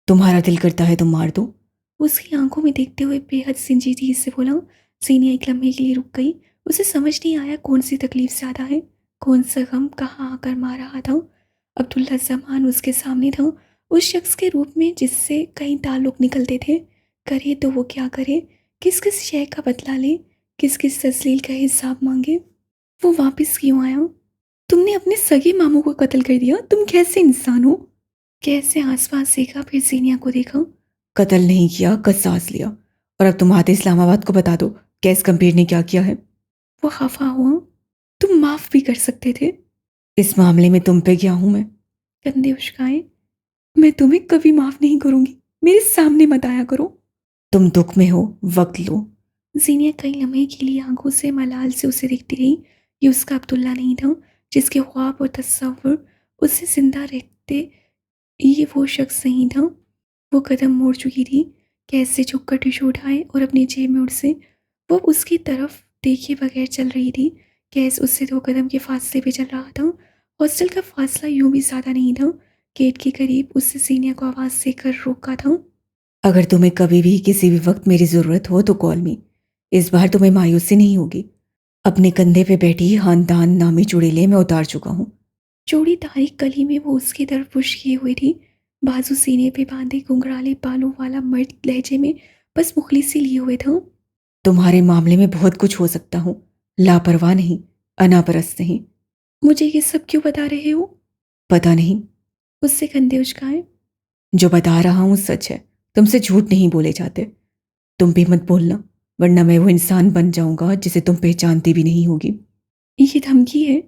तुम्हारा दिल करता है तो मार दो। उसकी आंखों में देखते हुए बेहद संजीदगी से बोला। सीनिया एक लम्हे के लिए रुक गई। उसे समझ नहीं आया कौन सी तकलीफ ज़्यादा है, कौन सा गम कहाँ आकर मार रहा था। अब्दुल्ला जमान उसके सामने था, उस शख्स के रूप में जिससे कई ताल्लुक निकलते थे। करे तो वो क्या करे, किस किस शय का बदला ले, किस किस तस्लील का हिसाब मांगे। वो वापस क्यों आया? तुमने अपने सगे मामू को कत्ल कर दिया, तुम कैसे इंसान हो? कैसे आसपास देखा, फिर सीनिया को देखा। कत्ल नहीं किया, कसास लिया। और अब तुम आते इस्लामाबाद को बता दो कैस गंभीर ने क्या किया है। वो खफा हुआ। तुम माफ भी कर सकते थे। इस मामले में तुम पे क्या हूं मैं। कंधे उचकाए। मैं तुम्हें कभी माफ नहीं करूंगी, मेरे सामने मत आया करो। तुम दुख में हो, वक्त लो। जीनिया कई लम्हे के लिए आंखों से मलाल से उसे देखती रही। ये उसका अब्दुल्ला नहीं था जिसके ख्वाब और तस्वुर उसे जिंदा रखते। ये वो शख्स नहीं था। वो कदम मोड़ चुकी थी। कैसे झुककर टिशू उठाए और अपनी जेब में उड़से वो उसकी तरफ देखे बगैर चल रही थी। कैस उससे 2 कदम के फासले पे चल रहा था। हॉस्टल का फासला यूं भी ज्यादा नहीं था। गेट के करीब उससे सीनिया को आवाज देकर रोका था। अगर तुम्हें कभी भी किसी भी वक्त मेरी ज़रूरत हो तो कॉल मी। इस बार तुम्हें मायूसी नहीं होगी। अपने कंधे पे बैठी खानदान नामी चुड़ैलें मैं उतार चुका हूँ। चौड़ी तारीख गली में वो उसकी तरफ पुश किए हुए थी। बाजू सीने पे बांधे घुंघराले बालों वाला मर्द लहजे में बस मुखलिसी लिए हुए था। तुम्हारे मामले में बहुत कुछ हो सकता हूँ, लापरवाह नहीं, अनापरस्त नहीं। मुझे ये सब क्यों बता रहे हो? पता नहीं। उससे कंधे उचकाए। जो बता रहा हूँ सच है, तुमसे झूठ नहीं बोले जाते। तुम भी मत बोलना, वरना मैं वो इंसान बन जाऊंगा जिसे तुम पहचानती भी नहीं होगी। ये धमकी है?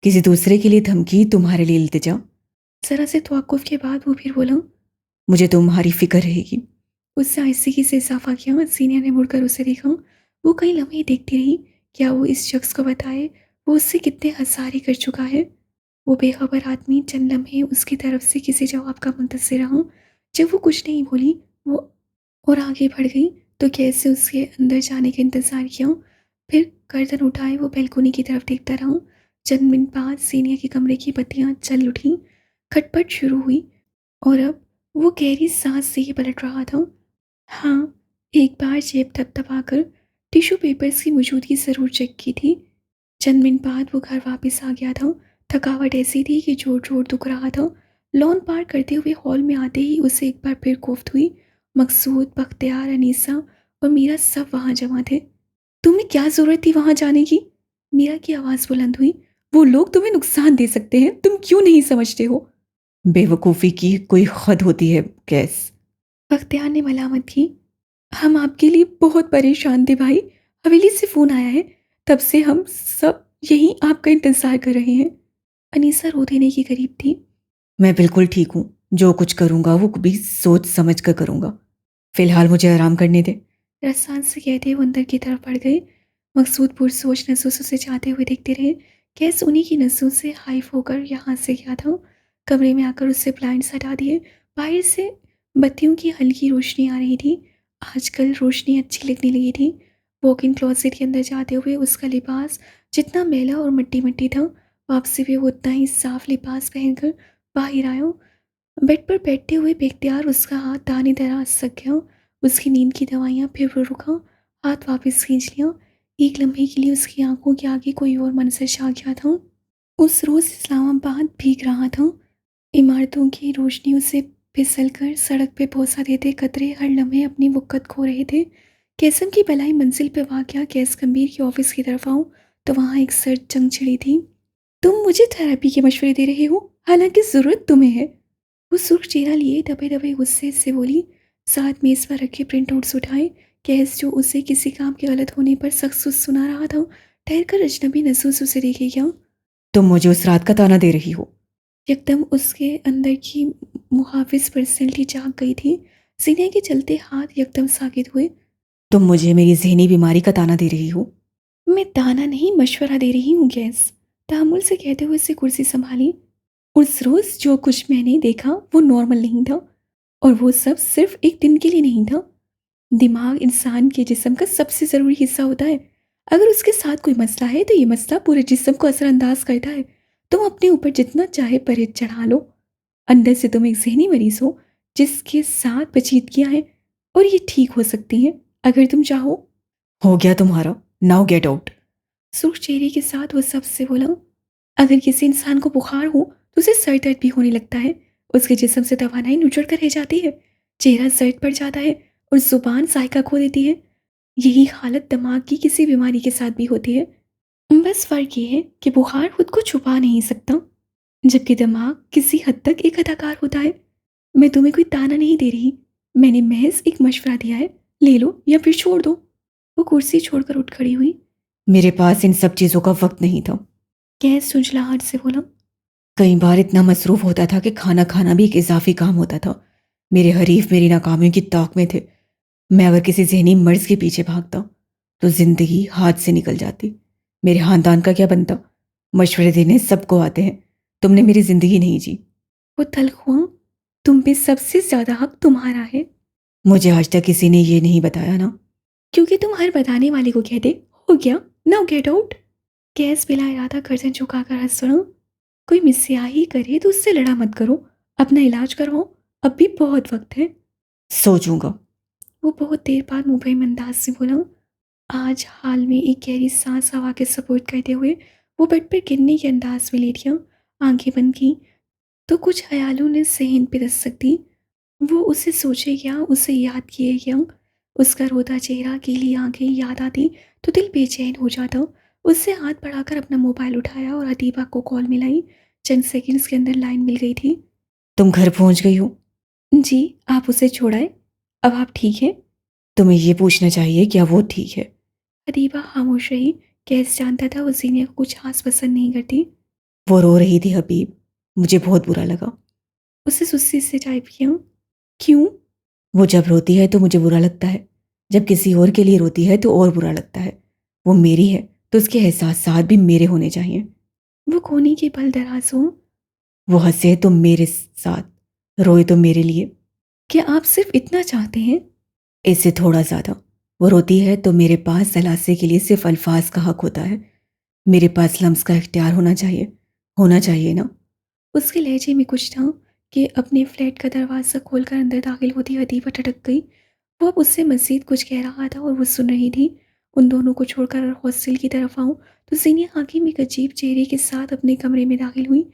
किसी दूसरे के लिए धमकी, तुम्हारे लिए इल्तिजा। जरा से तवक्कुफ के बाद वो फिर बोला। मुझे तुम्हारी फिक्र रहेगी। उससे आहिस्ते से इजाफा किया। सीनियर ने मुड़कर उसे देखा। वो कई लम्हे देखती रही। क्या वो इस शख्स को बताए वो उससे कितने हसारे कर चुका है? वो बेखबर आदमी चंद लम्हे उसकी तरफ से किसी जवाब का मुंतज़िर रहा। जब वो कुछ नहीं बोली वो और आगे बढ़ गई तो कैसे उसके अंदर जाने का इंतज़ार किया। फिर गर्दन उठाए वो बैल्कनी की तरफ देखता रहा। चंद मिनट बाद सीनियर के कमरे की बत्तियां जल उठी। खटपट शुरू हुई और अब वो गहरी सांस से ही पलट रहा था। हाँ, एक बार जेब थपथपाकर टिश्यू पेपर्स की मौजूदगी ज़रूर चेक की थी। चंद मिनट बाद वो घर वापस आ गया था। थकावट ऐसी थी कि जोर जोर दुख रहा था। लॉन पार करते हुए हॉल में आते ही उसे एक बार फिर कोफ्त हुई। मकसूद, बख्तियार, अनीसा और मीरा सब वहाँ जमा थे। तुम्हें क्या ज़रूरत थी वहाँ जाने की? मीरा की आवाज़ बुलंद हुई। वो लोग तुम्हें नुकसान दे सकते हैं, तुम क्यों नहीं समझते हो? बेवकूफ़ी की कोई हद होती है कैस। बख्तियार ने मलामत की। हम आपके लिए बहुत परेशान थे भाई। हवेली से फ़ोन आया है, तब से हम सब यहीं आपका इंतज़ार कर रहे हैं। अनीसा रो देने के करीब थी। मैं बिल्कुल ठीक हूँ, जो कुछ करूँगा वो भी सोच समझ कर करूँगा। फिलहाल मुझे आराम करने दे। रसान से कहते वो अंदर की तरफ बढ़ गए। मकसूद पुरसोच नसों से जाते हुए देखते रहे। कैस उन्हीं की नसों से हाइफ होकर यहाँ से गया था। कमरे में आकर उससे ब्लाइंड्स हटा दिए। बाहर से बत्तियों की हल्की रोशनी आ रही थी। आजकल रोशनी अच्छी लगने लगी थी। वॉक इन क्लॉसेट के अंदर जाते हुए उसका लिबास जितना मैला और मिट्टी मिट्टी था, वापसी भी वो उतना ही साफ लिबास पहनकर बाहर आया। बेड पर बैठे हुए बेख्तियार उसका हाथ दाने दराज सक गया। उसकी नींद की दवाइयाँ फिर वो रुका। हाथ वापस खींच लिया। एक लम्हे के लिए उसकी आंखों के आगे कोई और मंजर छा गया था। उस रोज़ इस्लामाबाद भीग रहा था। इमारतों की रोशनियों से फिसलकर सड़क पे पहुंचा देते कतरे हर लम्हे अपनी वक़्त खो रहे थे। कैसम की भलाई मंजिल पे वाक़या कैस गंभीर के ऑफिस की तरफ आऊं तो वहाँ एक सर्द जंग छिड़ी थी। तुम मुझे थेरेपी के मशवरे दे रहे हो, हालांकि ज़रूरत तुम्हें है। वो सुर्ख चेहरा लिए दबे दबे गुस्से से बोली। साथ मेज पर रखे प्रिंट आउट्स उठाए। कैस जो उसे किसी काम के गलत होने पर सख्त सुना रहा था, ठहर कर अजनबी नजरों से उसे देखे गया। तुम मुझे उस रात का ताना दे रही हो। एकदम उसके अंदर की मुहाफिज पर्सनैलिटी जाग गई थी। सीने के चलते हाथ एकदम साकित हुए। तुम मुझे मेरी जहनी बीमारी का ताना दे रही हो। मैं ताना नहीं मशवरा दे रही हूँ गैस। तहमुल से कहते हुए उसे कुर्सी संभाली। उस रोज़ जो कुछ मैंने देखा वो नॉर्मल नहीं था, और वो सब सिर्फ एक दिन के लिए नहीं था। दिमाग इंसान के जिस्म का सबसे ज़रूरी हिस्सा होता है। अगर उसके साथ कोई मसला है तो ये मसला पूरे जिस्म को असरअंदाज करता है। तुम अपने ऊपर जितना चाहे परहेज चढ़ा लो, अंदर से तुम एक जहनी मरीज हो जिसके साथ पेचीदगियां हैं, और ये ठीक हो सकती हैं अगर तुम चाहो। हो गया तुम्हारा, नाउ गेट आउट। सुर्ख चेहरे के साथ वो सबसे बोला। अगर किसी इंसान को बुखार हो तो उसे सर दर्द भी होने लगता है। उसके जिस्म से तवानाई नुचड़ कर रह जाती है। चेहरा सर्द पड़ जाता है और जुबान जायका खो देती है। यही हालत दिमाग की किसी बीमारी के साथ भी होती है। बस फ़र्क ये है कि बुखार खुद को छुपा नहीं सकता, जबकि दिमाग किसी हद तक एक अदाकार होता है। मैं तुम्हें कोई ताना नहीं दे रही, मैंने महज़ एक मशवरा दिया है, ले लो या फिर छोड़ दो। वो कुर्सी छोड़कर उठ खड़ी हुई। मेरे पास इन सब चीज़ों का वक्त नहीं था। गैस झुंझलाहट से बोला। कई बार इतना मसरूफ़ होता था कि खाना खाना भी एक इजाफी काम होता था। मेरे हरीफ मेरी नाकामियों की ताक में थे। मैं अगर किसी ज़हनी मर्ज़ के पीछे भागता तो ज़िंदगी हाथ से निकल जाती। मेरे ख़ानदान का क्या बनता? मशवरे देने सबको आते हैं। तुमने मेरी ज़िंदगी नहीं जी। वो तल्ख हुआ। तुम पे सबसे ज़्यादा हक तुम्हारा है, मुझे आज तक किसी ने ये नहीं बताया ना। क्योंकि तुम हर बताने वाले को कहते हो गया, नाउ गेट आउट। गैस बिला इरादा गर्दन झुकाकर हंस पड़ा। कोई मिस्याही करे तो उससे लड़ा मत करो, अपना इलाज करवाओ, अब भी बहुत वक्त है। सोचूंगा। वो बहुत देर बाद मुबैम अंदाज से बोला। आज हाल में एक गहरी सांस हवा के सपोर्ट करते हुए वो बेड पर गिरने के अंदाज में लेट गया। आंखें बंद की तो कुछ ख्यालों ने सहन पे दस्तक दी। वो उसे सोचे क्या, उसे याद किए क्या, उसका रोता चेहरा, गीली आंखें याद आती तो दिल बेचैन हो जाता। उससे हाथ बढ़ाकर अपना मोबाइल उठाया और अदीबा को कॉल मिलाई। चंद सेकंड्स के अंदर लाइन मिल गई थी। तुम घर पहुंच गई हो? जी, आप उसे छोड़ाए, अब आप ठीक हैं? तुम्हें ये पूछना चाहिए क्या वो ठीक है? अदीबा खामोश रही। कैस जानता था वो जीनिया को कुछ खास पसंद नहीं करती। वो रो रही थी हबीब। मुझे बहुत बुरा लगा। उसे सुस्ती से टाइप किया। क्यों? वो जब रोती है तो मुझे बुरा लगता है, जब किसी और के लिए रोती है तो और बुरा लगता है। वो मेरी है तो उसके एहसास भी मेरे होने चाहिए। वो कोने के बल दराज हो। वो हंसे तो मेरे साथ, रोए तो मेरे लिए। क्या आप सिर्फ इतना चाहते हैं? इससे थोड़ा ज़्यादा। वो रोती है तो मेरे पास सलासे के लिए सिर्फ अल्फाज का हक होता है। मेरे पास लम्स का इख्तियार होना चाहिए ना। उसके लहजे में कुछ था कि अपने फ्लैट का दरवाज़ा खोलकर अंदर दाखिल होती अदीबा ठटक गई। वो अब उससे मज़ीद कुछ कह रहा था और वो सुन रही थी। उन दोनों को छोड़कर हॉस्टल की तरफ आऊँ तो ज़ीनिया हाकिम एक अजीब चेहरे के साथ अपने कमरे में दाखिल हुई।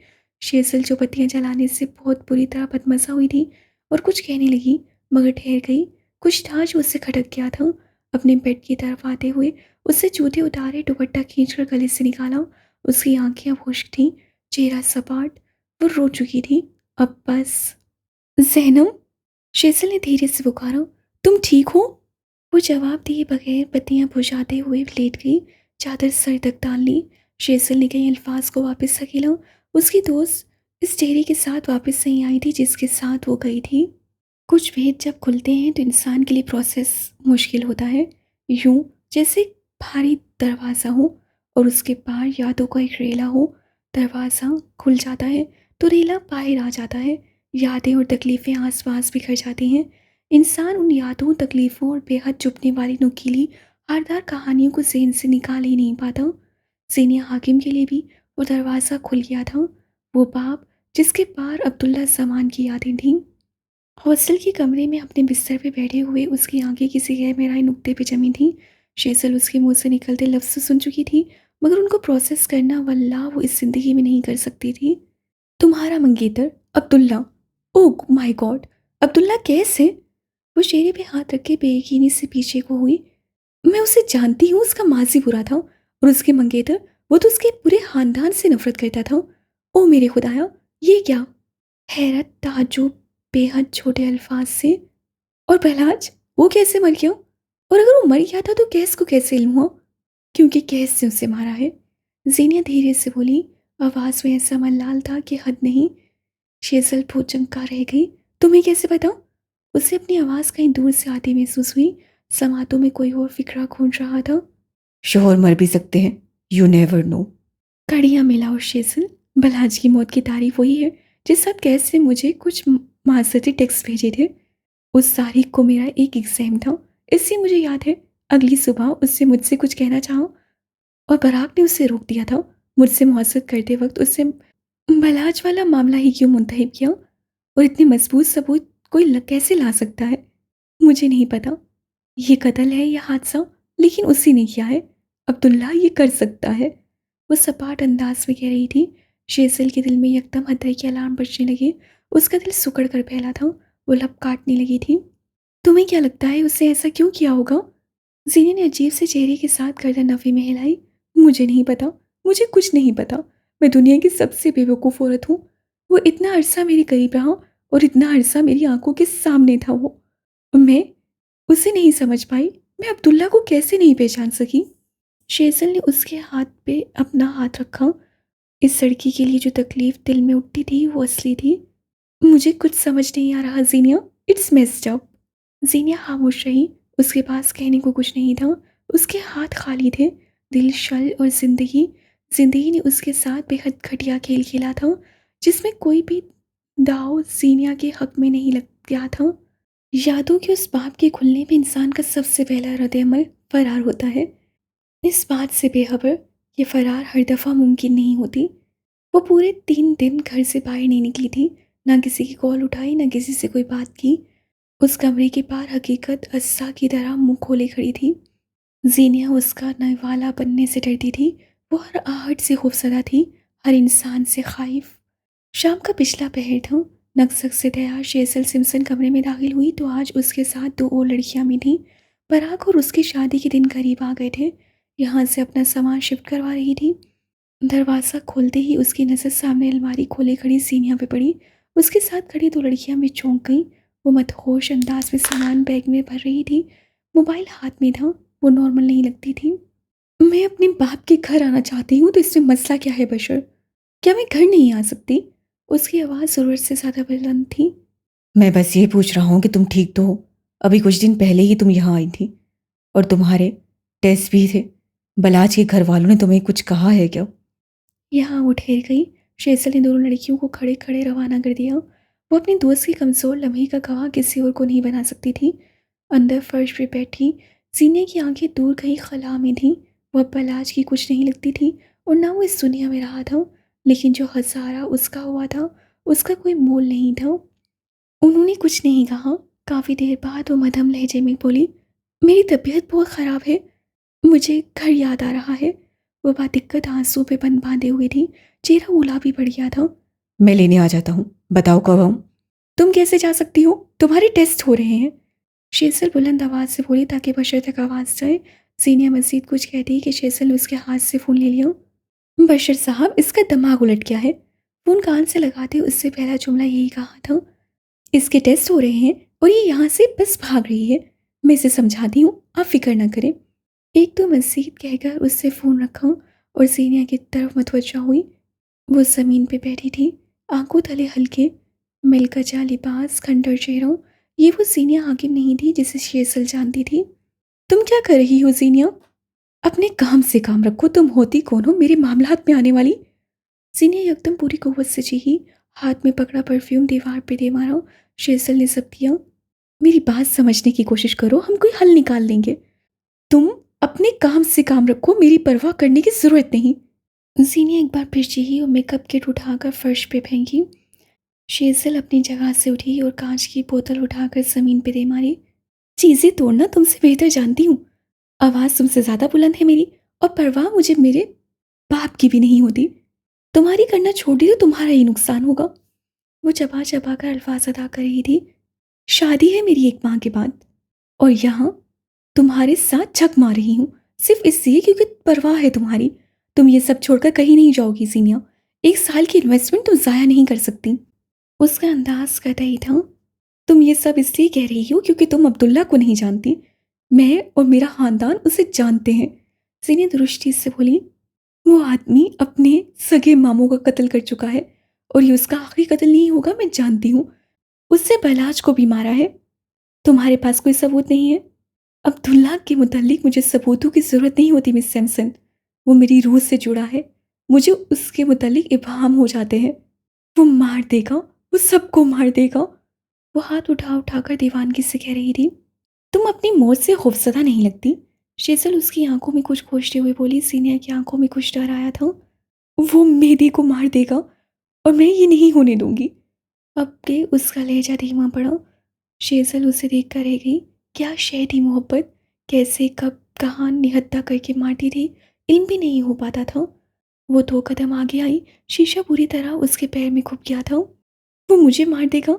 शेज़ल जो बत्तियाँ जलाने से बहुत बुरी तरह बदमज़ा हुई थी और कुछ कहने लगी, मगर ठहर गई। कुछ था जो उससे खटक गया था। अपने बेड की तरफ आते हुए उससे जूते उतारे, दुपट्टा खींचकर गले से निकाला। उसकी आंखें अब खुश्क थीं, चेहरा सपाट। वो रो चुकी थी। अब बस। ज़ैनब, शेज़ल ने धीरे से पुकारा, तुम ठीक हो? वो जवाब दिए बगैर बत्तियां बुझाते हुए लेट गई। चादर सर तक डाल ली। शेज़ल ने कई अल्फाज को वापस धकेला। उसकी दोस्त इस चेहरे के साथ वापस नहीं आई थी जिसके साथ वो गई थी। कुछ भेद जब खुलते हैं तो इंसान के लिए प्रोसेस मुश्किल होता है। यूं जैसे भारी दरवाज़ा हो और उसके पार यादों का एक रेला हो। दरवाज़ा खुल जाता है तो रेला बाहर आ जाता है। यादें और तकलीफ़ें आस पास बिखर जाती हैं। इंसान उन यादों, तकलीफ़ों और बेहद चुभने वाली नुकीली हारदार कहानियों को ज़हन से निकाल ही नहीं पाता। सीनिया हाकिम के लिए भी वो दरवाज़ा खुल गया था। वो बाप जिसके पार अब्दुल्ला ज़मान की यादें थीं। हॉस्टल के कमरे में अपने बिस्तर पे बैठे हुए उसकी आंखें किसी गहराई नुक्ते पे जमी थीं। शेज़ल उसके मुंह से निकलते लफ्ज़ तो सुन चुकी थी, मगर उनको प्रोसेस करना वल्लाह वो इस ज़िंदगी में नहीं कर सकती थी। तुम्हारा मंगेतर Abdullah. Oh my God, Abdullah कैसे? वो चेहरे पे हाथ रख के बेयकीनी से पीछे को हुई। मैं उसे जानती हूँ, उसका माजी बुरा था और उसके मंगेतर, वो तो उसके पूरे खानदान से नफरत करता था। ओ मेरे खुदाया, ये क्या? हैरत, ताज्जुब, बेहद छोटे अल्फाज से। और पहलाज, वो कैसे मर गया? और अगर वो मर गया था तो कैस को कैसे इल्म हुआ? क्योंकि कैस ने उसे मारा है। जीनिया धीरे से बोली, आवाज़ में ऐसा मलाल था कि हद नहीं। शेज़ल भूत चमका रह गई। तुम्हें कैसे पता? उसे अपनी आवाज़ कहीं दूर से आती महसूस हुई। समातों में कोई और फिक्रा गूंज रहा था। शोहर मर भी सकते हैं, यू नेवर नो। कड़ियाँ मिलाओ शेज़ल, भलाज की मौत की तारीफ वही है जिस साथ कैस ने मुझे कुछ माजरती टेक्स्ट भेजे थे। उस तारीख को मेरा एक एग्ज़ाम था, इसलिए मुझे याद है। अगली सुबह उससे मुझसे कुछ कहना चाहा और बराक ने उसे रोक दिया था। मुझसे मुआसरत करते वक्त उससे भलाज वाला मामला ही क्यों मुंतहिब किया? और इतने मजबूत सबूत कोई कैसे ला सकता है? मुझे नहीं पता ये कत्ल है या हादसा, लेकिन उसी ने किया है। अब्दुल्ला ये कर सकता है। वो सपाट अंदाज में कह रही थी। शेज़ल के दिल में यकदम खतरे के अलार्म बजने लगे। उसका दिल सुकड़ कर फैला था। वो लब काटने लगी थी। तुम्हें क्या लगता है उसने ऐसा क्यों किया होगा? जीने ने अजीब से चेहरे के साथ गर्दन नफी में हिलाई। मुझे नहीं पता, मुझे कुछ नहीं पता। मैं दुनिया की सबसे बेवकूफ़ औरत हूँ। वो इतना अरसा मेरे करीब रहा और इतना अरसा मेरी आंखों के सामने था वो। मैं उसे नहीं समझ पाई। मैं अब्दुल्ला को कैसे नहीं पहचान सकी? शेज़ल ने उसके हाथ पे अपना हाथ रखा। इस लड़की के लिए जो तकलीफ़ दिल में उठती थी वो असली थी। मुझे कुछ समझ नहीं आ रहा Zeenia, it's messed up. Zeenia खामोश रही। उसके पास कहने को कुछ नहीं था। उसके हाथ खाली थे। दिल, शल और ज़िंदगी। ज़िंदगी ने उसके साथ बेहद घटिया खेल खेला था, जिसमें कोई भी दाँव ज़ीनिया के हक में नहीं लग गया था। यादों के उस बाब के खुलने पे इंसान का सबसे पहला रद्द-ए-अमल फ़रार होता है। इस बात से बेखबर ये फ़रार हर दफ़ा मुमकिन नहीं होती। वो पूरे 3 दिन घर से बाहर नहीं निकली थी। ना किसी की कॉल उठाई, ना किसी से कोई बात की। उस कमरे के पार हकीकत अज्जा की तरह मुँह खोले खड़ी थी। ज़ीनिया उसका नवाला बनने से डरती थी। वो हर आहट से खौफज़दा थी, हर इंसान से ख़ाइफ़। शाम का पिछला पहर था। नक्सक से तैयार शेसल सिम्पसन कमरे में दाखिल हुई तो आज उसके साथ 2 और लड़कियां भी थीं। पराग और उसकी शादी के दिन करीब आ गए थे। यहाँ से अपना सामान शिफ्ट करवा रही थी। दरवाज़ा खोलते ही उसकी नज़र सामने अलमारी खोले खड़ी सीनिया पे पड़ी। उसके साथ खड़ी 2 लड़कियां भी चौंक गईं। वो मदहोश अंदाज में सामान बैग में भर रही थी। मोबाइल हाथ में था। वो नॉर्मल नहीं लगती थी। मैं अपने बाप के घर आना चाहती हूँ, तो इसमें मसला क्या है बशर? क्या मैं घर नहीं आ सकती? उसकी आवाज़ ज़रूरत से ज़्यादा बुलंद थी। मैं बस ये पूछ रहा हूँ कि तुम ठीक तो हो? अभी कुछ दिन पहले ही तुम यहाँ आई थी और तुम्हारे टेस्ट भी थे। बलाज के घर वालों ने तुम्हें कुछ कहा है क्या? यहाँ वो ठहर गई। शेसल ने दोनों लड़कियों को खड़े खड़े रवाना कर दिया। वो अपने दोस्त की कमज़ोर लम्हे का गवाह किसी और को नहीं बना सकती थी। अंदर फर्श पे बैठी सीने की आंखें दूर कहीं खला में थीं। वो अब बलाज की कुछ नहीं लगती थी और ना वो इस दुनिया में रहा था। लेकिन जो हज़ारा उसका हुआ था, उसका कोई मोल नहीं था। उन्होंने कुछ नहीं कहा। काफ़ी देर बाद वो मध्यम लहजे में बोली, मेरी तबीयत बहुत ख़राब है। मुझे घर याद आ रहा है। वो बात दिक्कत आंसू पे बन बांधे हुए थी। चेहरा गुलाबी पड़ गया था। मैं लेने आ जाता हूँ। बताओ कब आऊँ? तुम कैसे जा सकती हो? तुम्हारे टेस्ट हो रहे हैं। शेसल बुलंद आवाज़ से बोली ताकि बशर तक आवाज़ जाए। सीनिया मजीद कुछ कहती कि शेसल ने उसके हाथ से फ़ोन ले लिया। बशर साहब, इसका दिमाग उलट गया है। फ़ोन कान से लगाते उससे पहला जुमला यही कहा था, इसके टेस्ट हो रहे हैं और ये यहाँ से बस भाग रही है। मैं इसे समझाती हूँ, आप फिक्र न करें। एक तो मजीद कहकर उससे फ़ोन रखा और सीनिया की तरफ मतवज्जा हुई। वो ज़मीन पे बैठी थी। आंखों तले हल्के मिलकजा लिबास, खंडर चेहरा। ये वो सीनिया हाकिम नहीं थी जिसे शेसल जानती थी। तुम क्या कर रही हो सीनिया? अपने काम से काम रखो। तुम होती कौन हो मेरे मामलात में आने वाली? सीनिया एकदम पूरी कुव्वत से चीखी। हाथ में पकड़ा परफ्यूम दीवार पे दे मारा। शेसल ने सब किया। मेरी बात समझने की कोशिश करो, हम कोई हल निकाल लेंगे। तुम अपने काम से काम रखो, मेरी परवाह करने की ज़रूरत नहीं। जीनिया एक बार फिर चीखी और मेकअप किट उठाकर फर्श पे फेंकी। शेज़ल अपनी जगह से उठी और कांच की बोतल उठाकर ज़मीन पे दे मारी। चीज़ें तोड़ना तुमसे बेहतर जानती हूँ। आवाज़ तुमसे ज़्यादा बुलंद है मेरी, और परवाह मुझे मेरे बाप की भी नहीं होती। तुम्हारी करना छोड़ दी तो तुम्हारा ही नुकसान होगा। वो चबा चबा कर अल्फाज अदा कर रही थी। शादी है मेरी एक माह के बाद, और यहाँ तुम्हारे साथ झक मार रही हूँ सिर्फ इसलिए क्योंकि परवाह है तुम्हारी। तुम ये सब छोड़कर कहीं नहीं जाओगी सीनिया। 1 साल की इन्वेस्टमेंट तुम ज़ाया नहीं कर सकती। उसका अंदाज कतई था। तुम ये सब इसलिए कह रही हो क्योंकि तुम अब्दुल्ला को नहीं जानती। मैं और मेरा ख़ानदान उसे जानते हैं। सीनिया दुरुस्ती से बोली, वो आदमी अपने सगे मामों का कत्ल कर चुका है और ये उसका आखिरी कत्ल नहीं होगा, मैं जानती हूँ। उससे बलाज को भी मारा है। तुम्हारे पास कोई सबूत नहीं है? अब्दुल्ला के मुतालिक मुझे सबूतों की ज़रूरत नहीं होती मिस सैमसन। वो मेरी रूह से जुड़ा है। मुझे उसके मुतालिक इबाहम हो जाते हैं। वो मार देगा, वो सबको मार देगा। वो हाथ उठा उठाकर दीवानगी से कह रही थी, तुम अपनी मौत से खौफज़दा नहीं लगती? शेज़ल उसकी आंखों में कुछ खोजते हुए बोली। सीनिया की आंखों में कुछ डर आया था। वो मेहदी को मार देगा और मैं ये नहीं होने दूंगी। अब के उसका लहजा धीमा पड़ा। शेज़ल उसे देख कर रह गई। क्या शय थी मोहब्बत? कैसे, कब, कहाँ निहत्था करके मारती थी, इल्म भी नहीं हो पाता था। वो 2 कदम आगे आई। शीशा पूरी तरह उसके पैर में घुप गया था। वो मुझे मार देगा।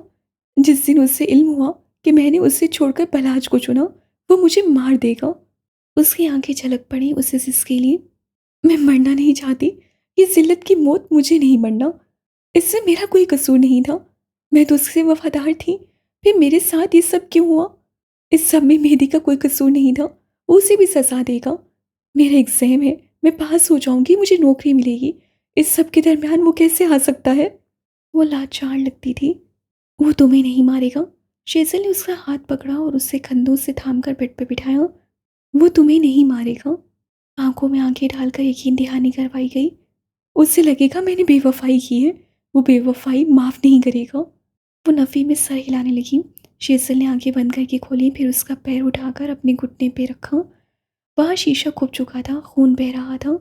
जिस दिन उससे इल्म हुआ कि मैंने उसे छोड़कर बलाज को चुना, वो मुझे मार देगा। उसकी आंखें झलक पड़ी, उसे सिसकी ली। मैं मरना नहीं चाहती। ये ज़िल्लत की मौत मुझे नहीं मरना। इससे मेरा कोई कसूर नहीं था। मैं तो उससे वफ़ादार थी। फिर मेरे साथ ये सब क्यों हुआ? इस सब में मेहदी का कोई कसूर नहीं था। वो उसे भी सज़ा देगा। मेरा एग्ज़ाम है, मैं पास हो जाऊँगी, मुझे नौकरी मिलेगी। इस सब के दरमियान वो कैसे आ सकता है? वो लाचार लगती थी। वो तुम्हें नहीं मारेगा। शेज़ल ने उसका हाथ पकड़ा और उसे कंधों से थामकर बेड पे बिठाया। वो तुम्हें नहीं मारेगा। आंखों में आंखें डालकर यकीन दहानी करवाई गई। उससे लगेगा मैंने बेवफाई की है। वो बेवफाई माफ़ नहीं करेगा। वो नफ़ी में सर हिलाने लगी। शेज़ल ने आंखें बंद करके खोली, फिर उसका पैर उठाकर अपने घुटने पे रखा। वहाँ शीशा खुब चुका था, खून बह रहा था।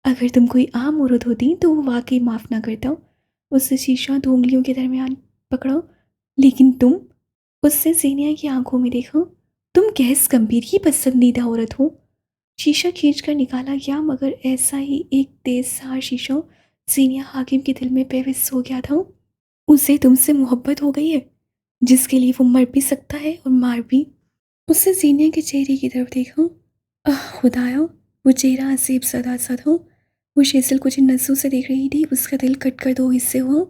अगर तुम कोई आम औरत होती तो वो वाकई माफ़ ना करता। उससे शीशा 2 उँगलियों के दरमियान पकड़ा। लेकिन तुम, उससे ज़ेनिया की आंखों में देखा। तुम गैस गंभीर की पसंदीदा औरत हो। शीशा खींचकर निकाला गया, मगर ऐसा ही एक तेज सा शीशा ज़ेनिया हाकिम के दिल में बेबस हो गया था। उसे तुमसे मोहब्बत हो गई है, जिसके लिए वो मर भी सकता है और मार भी। उससे ज़ेनिया के चेहरे की तरफ देखा। आह खुदाया, वो चेहरा अजीब सदा सा था। वो शेज़ल को जिन नज़रों से देख रही थी, उसका दिल कट कर 2 हिस्से हुआ।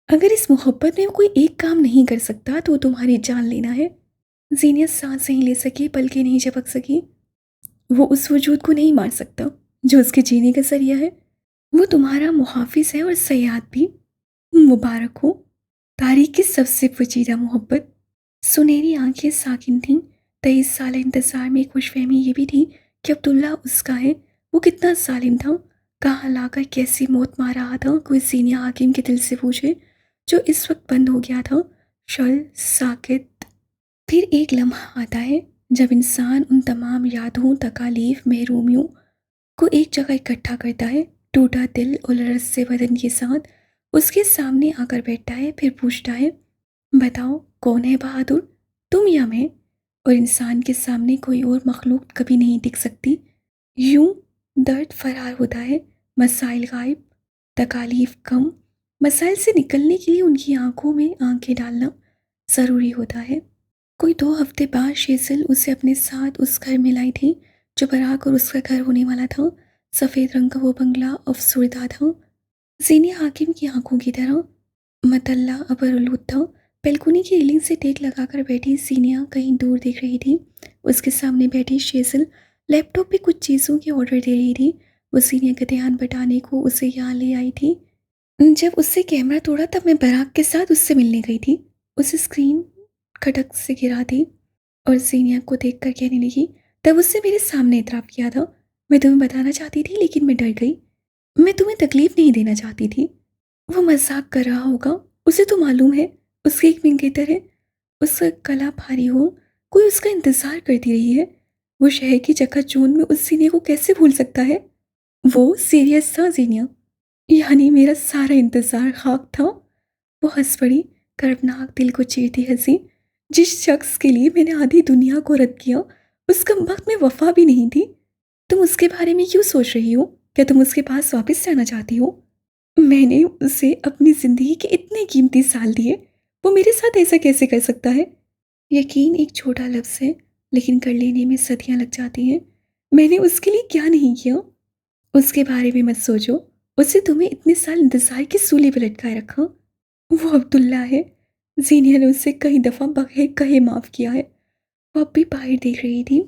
अगर इस मोहब्बत में कोई एक काम नहीं कर सकता तो तुम्हारी जान लेना है। ज़ेनिया सांस नहीं ले सकी, पलकें नहीं झपक सकी। वो उस वजूद को नहीं मार सकता जो उसके जीने का ज़रिया है। वो तुम्हारा मुहाफ़िज़ है और सयाद भी। मुबारक हो, तारीख की सबसे पेचीदा मोहब्बत। सुनहरी आंखें साकिन थीं। 23 साल इंतज़ार में खुशफ़हमी ये भी थी कि अब्दुल्ला उसका है। वो कितना ज़ालिम था, कहाँ लाकर कैसी मौत मार रहा था। कोई सीनिया हाकिम के दिल से पूछे, जो इस वक्त बंद हो गया था। शल साकित। फिर एक लम्हा आता है जब इंसान उन तमाम यादों, तकालीफ, महरूमियों को एक जगह इकट्ठा करता है। टूटा दिल और लरज़ते बदन के साथ उसके सामने आकर बैठता है, फिर पूछता है, बताओ कौन है बहादुर, तुम या मैं? और इंसान के सामने कोई और मखलूक कभी नहीं टिक सकती। यूं दर्द फरार होता है, मसाइल गायब, तकालीफ कम। मसाइल से निकलने के लिए उनकी आंखों में आंखें डालना ज़रूरी होता है। कोई 2 हफ्ते बाद शेज़ल उसे अपने साथ उस घर में लाई थी जो बराक और उसका घर होने वाला था। सफ़ेद रंग का वो बंगला अफसुर्दा था, ज़ेनिया हाकिम की आंखों की तरह। मतल्ला अबरलूद था। बेलकुनी की रेलिंग से टेक लगाकर बैठी सीनिया कहीं दूर देख रही थी। उसके सामने बैठी शेज़ल लैपटॉप पे कुछ चीज़ों के ऑर्डर दे रही थी। वो सीनिया का ध्यान बटाने को उसे यहाँ ले आई थी। जब उससे कैमरा तोड़ा तब मैं बराक के साथ उससे मिलने गई थी। उसे स्क्रीन खटक से गिरा थी और सीनिया को देखकर कहने लगी, तब उससे मेरे सामने इतराफ़ किया था। मैं तुम्हें बताना चाहती थी लेकिन मैं डर गई। मैं तुम्हें तकलीफ़ नहीं देना चाहती थी। वो मज़ाक कर रहा होगा, उसे तो मालूम है उसकी एक मिंगेतर है। उसका गला भारी हो, कोई उसका इंतज़ार करती रही है। वो शहर की चकाचौंध में उस सीने को कैसे भूल सकता है? वो सीरियस था ज़ेनिया, यानी मेरा सारा इंतज़ार खाक था। वो हंस पड़ी, कर्बनाक दिल को चीरती हंसी। जिस शख्स के लिए मैंने आधी दुनिया को रद्द किया, उस कमबख्त में वफा भी नहीं थी। तुम उसके बारे में क्यों सोच रही हो? क्या तुम उसके पास वापस जाना चाहती हो? मैंने उसे अपनी ज़िंदगी के इतने कीमती साल दिए, वो मेरे साथ ऐसा कैसे कर सकता है? यकीन एक छोटा लफ्ज़ है, लेकिन कर लेने में सदियां लग जाती हैं। मैंने उसके लिए क्या नहीं किया? उसके बारे में मत सोचो। उससे तुम्हें इतने साल इंतज़ार की सूली पे लटकाए रखा। वो अब्दुल्ला है। ज़ेनिया ने उससे कई दफ़ा बगैर कहे माफ़ किया है। वो अब भी बाहर देख रही थी।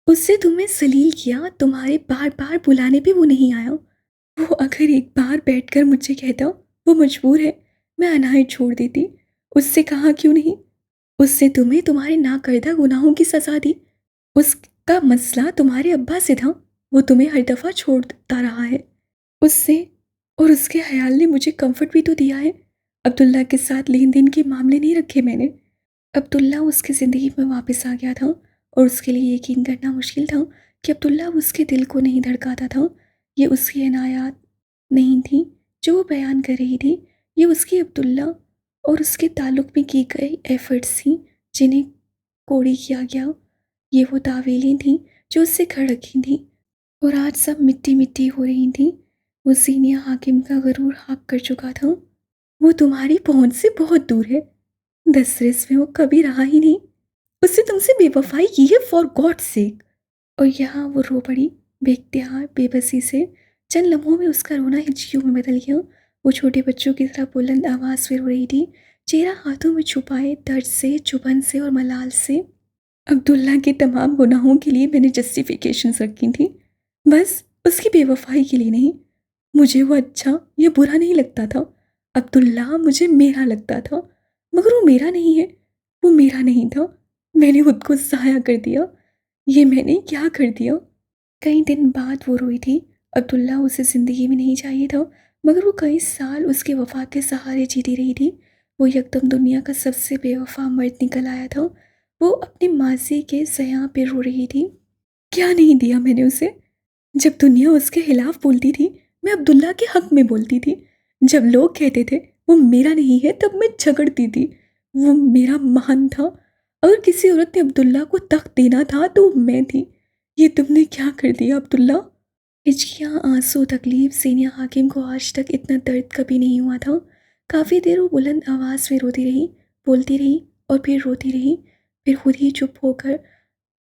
उससे तुम्हें जलील किया, तुम्हारे बार बार बुलाने पे वो नहीं आया। वो अगर एक बार बैठकर मुझसे कहता वो मजबूर है, मैं अनायत छोड़ देती। उससे कहा क्यों नहीं? उससे तुम्हें तुम्हारे नाकर्दा गुनाहों की सज़ा दी। उसका मसला तुम्हारे अब्बा से था। वो तुम्हें हर दफ़ा छोड़ता रहा है। उससे और उसके ख़याल ने मुझे कंफर्ट भी तो दिया है। अब्दुल्ला के साथ लेन देन के मामले नहीं रखे मैंने। अब्दुल्ला उसकी ज़िंदगी में वापस आ गया था और उसके लिए यकीन करना मुश्किल था कि अब्दुल्ला उसके दिल को नहीं धड़काता था। ये उसकी इनायत नहीं थी जो वो बयान कर रही थी। ये उसकी अब्दुल्ला और उसके ताल्लुक़ में की गई एफ़र्ट्स थी जिन्हें कोड़ी किया गया। ये वो तावीलें थीं जो उससे खड़ रखी थीं और आज सब मिट्टी मिट्टी हो रही थीं। वो सीनिया हाकिम का गरूर खाक कर चुका था। वो तुम्हारी पहुंच से बहुत दूर है। दसरस में वो कभी रहा ही नहीं। उससे तुमसे बेवफाई की है फॉर गॉड सेक। और यहाँ वो रो पड़ी बेख्तियार बेबसी से। चंद लम्हों में उसका रोना हिचकियों में बदल गया। वो छोटे बच्चों की तरह बुलंद आवाज़ में रो रही थी, चेहरा हाथों में छुपाए दर्द से, चुभन से और मलाल से। अब्दुल्ला के तमाम गुनाहों के लिए मैंने जस्टिफिकेशंस रखी थी, बस उसकी बेवफाई के लिए नहीं। मुझे वो अच्छा या बुरा नहीं लगता था। अब्दुल्ला मुझे मेरा लगता था, मगर वो मेरा नहीं है, वो मेरा नहीं था। मैंने खुद को ज़ाया कर दिया। ये मैंने क्या कर दिया? कई दिन बाद वो रोई थी। अब्दुल्ला उसे ज़िंदगी में नहीं चाहिए था, मगर वो कई साल उसके वफा के सहारे जीती रही थी। वो यकदम दुनिया का सबसे बेवफा मर्द निकल आया था। वो अपनी माजी के सयां पे रो रही थी। क्या नहीं दिया मैंने उसे? जब दुनिया उसके खिलाफ बोलती थी, मैं अब्दुल्ला के हक में बोलती थी। जब लोग कहते थे वो मेरा नहीं है, तब मैं झगड़ती थी। वो मेरा महान था। अगर किसी औरत ने अब्दुल्ला को तख्त देना था तो वो मैं थी। ये तुमने क्या कर दिया अब्दुल्ला? हिचकियाँ, आंसू, तकलीफ। सीनिया हाकिम को आज तक इतना दर्द कभी नहीं हुआ था। काफ़ी देर वो बुलंद आवाज़ में रोती रही, बोलती रही और फिर रोती रही। फिर खुद ही चुप होकर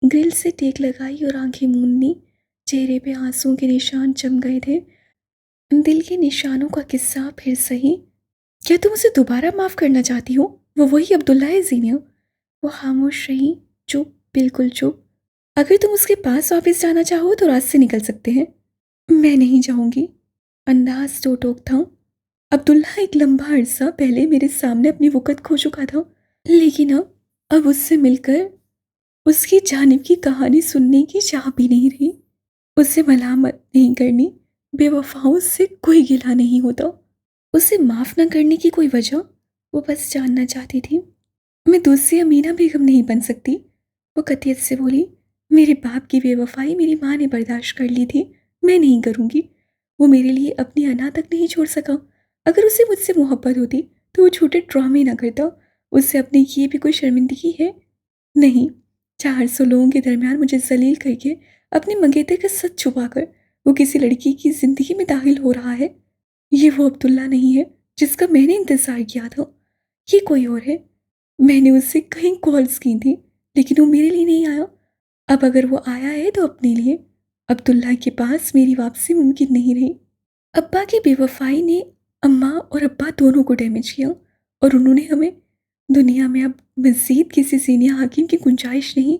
ग्रिल से टेक लगाई और आंखें मूंद ली। चेहरे पे आंसुओं के निशान जम गए थे। दिल के निशानों का किस्सा फिर सही। क्या तुम उसे दोबारा माफ़ करना चाहती हो? वो वही अब्दुल्ला है जीनिया। वो खामोश रही, चुप, बिल्कुल चुप। अगर तुम उसके पास वापस जाना चाहो तो रात से निकल सकते हैं। मैं नहीं जाऊंगी। अंदाज तो टोक था। अब्दुल्ला एक लंबा अरसा पहले मेरे सामने अपनी वक़्त खो चुका था, लेकिन अब उससे मिलकर उसकी जानिब की कहानी सुनने की चाह भी नहीं रही। उसे मलामत नहीं करनी, बेवफाओं से कोई गिला नहीं होता। उसे माफ़ न करने की कोई वजह? वो बस जानना चाहती थी। मैं दूसरी अमीना बेगम नहीं बन सकती, वो कतियत से बोली। मेरे बाप की बेवफाई मेरी माँ ने बर्दाश्त कर ली थी, मैं नहीं करूँगी। वो मेरे लिए अपनी अना तक नहीं छोड़ सका। अगर उसे मुझसे मोहब्बत होती तो वो छोटे ड्रामे ना करता। उससे अपने किए भी कोई शर्मिंदगी है? नहीं। 400 लोगों के दरमियान मुझे जलील करके, अपने मंगेतर का सच छुपाकर वो किसी लड़की की ज़िंदगी में दाखिल हो रहा है। ये वो अब्दुल्ला नहीं है जिसका मैंने इंतज़ार किया था। ये कोई और है। मैंने उससे कई कॉल्स की थी, लेकिन वो मेरे लिए नहीं आया। अब अगर वो आया है तो अपने लिए। अब्दुल्ला के पास मेरी वापसी मुमकिन नहीं रही। अब्बा की बेवफाई ने अम्मा और अब्बा दोनों को डैमेज किया, और उन्होंने हमें। दुनिया में अब मज़ीद किसी सीनियर हाकिम की गुंजाइश नहीं।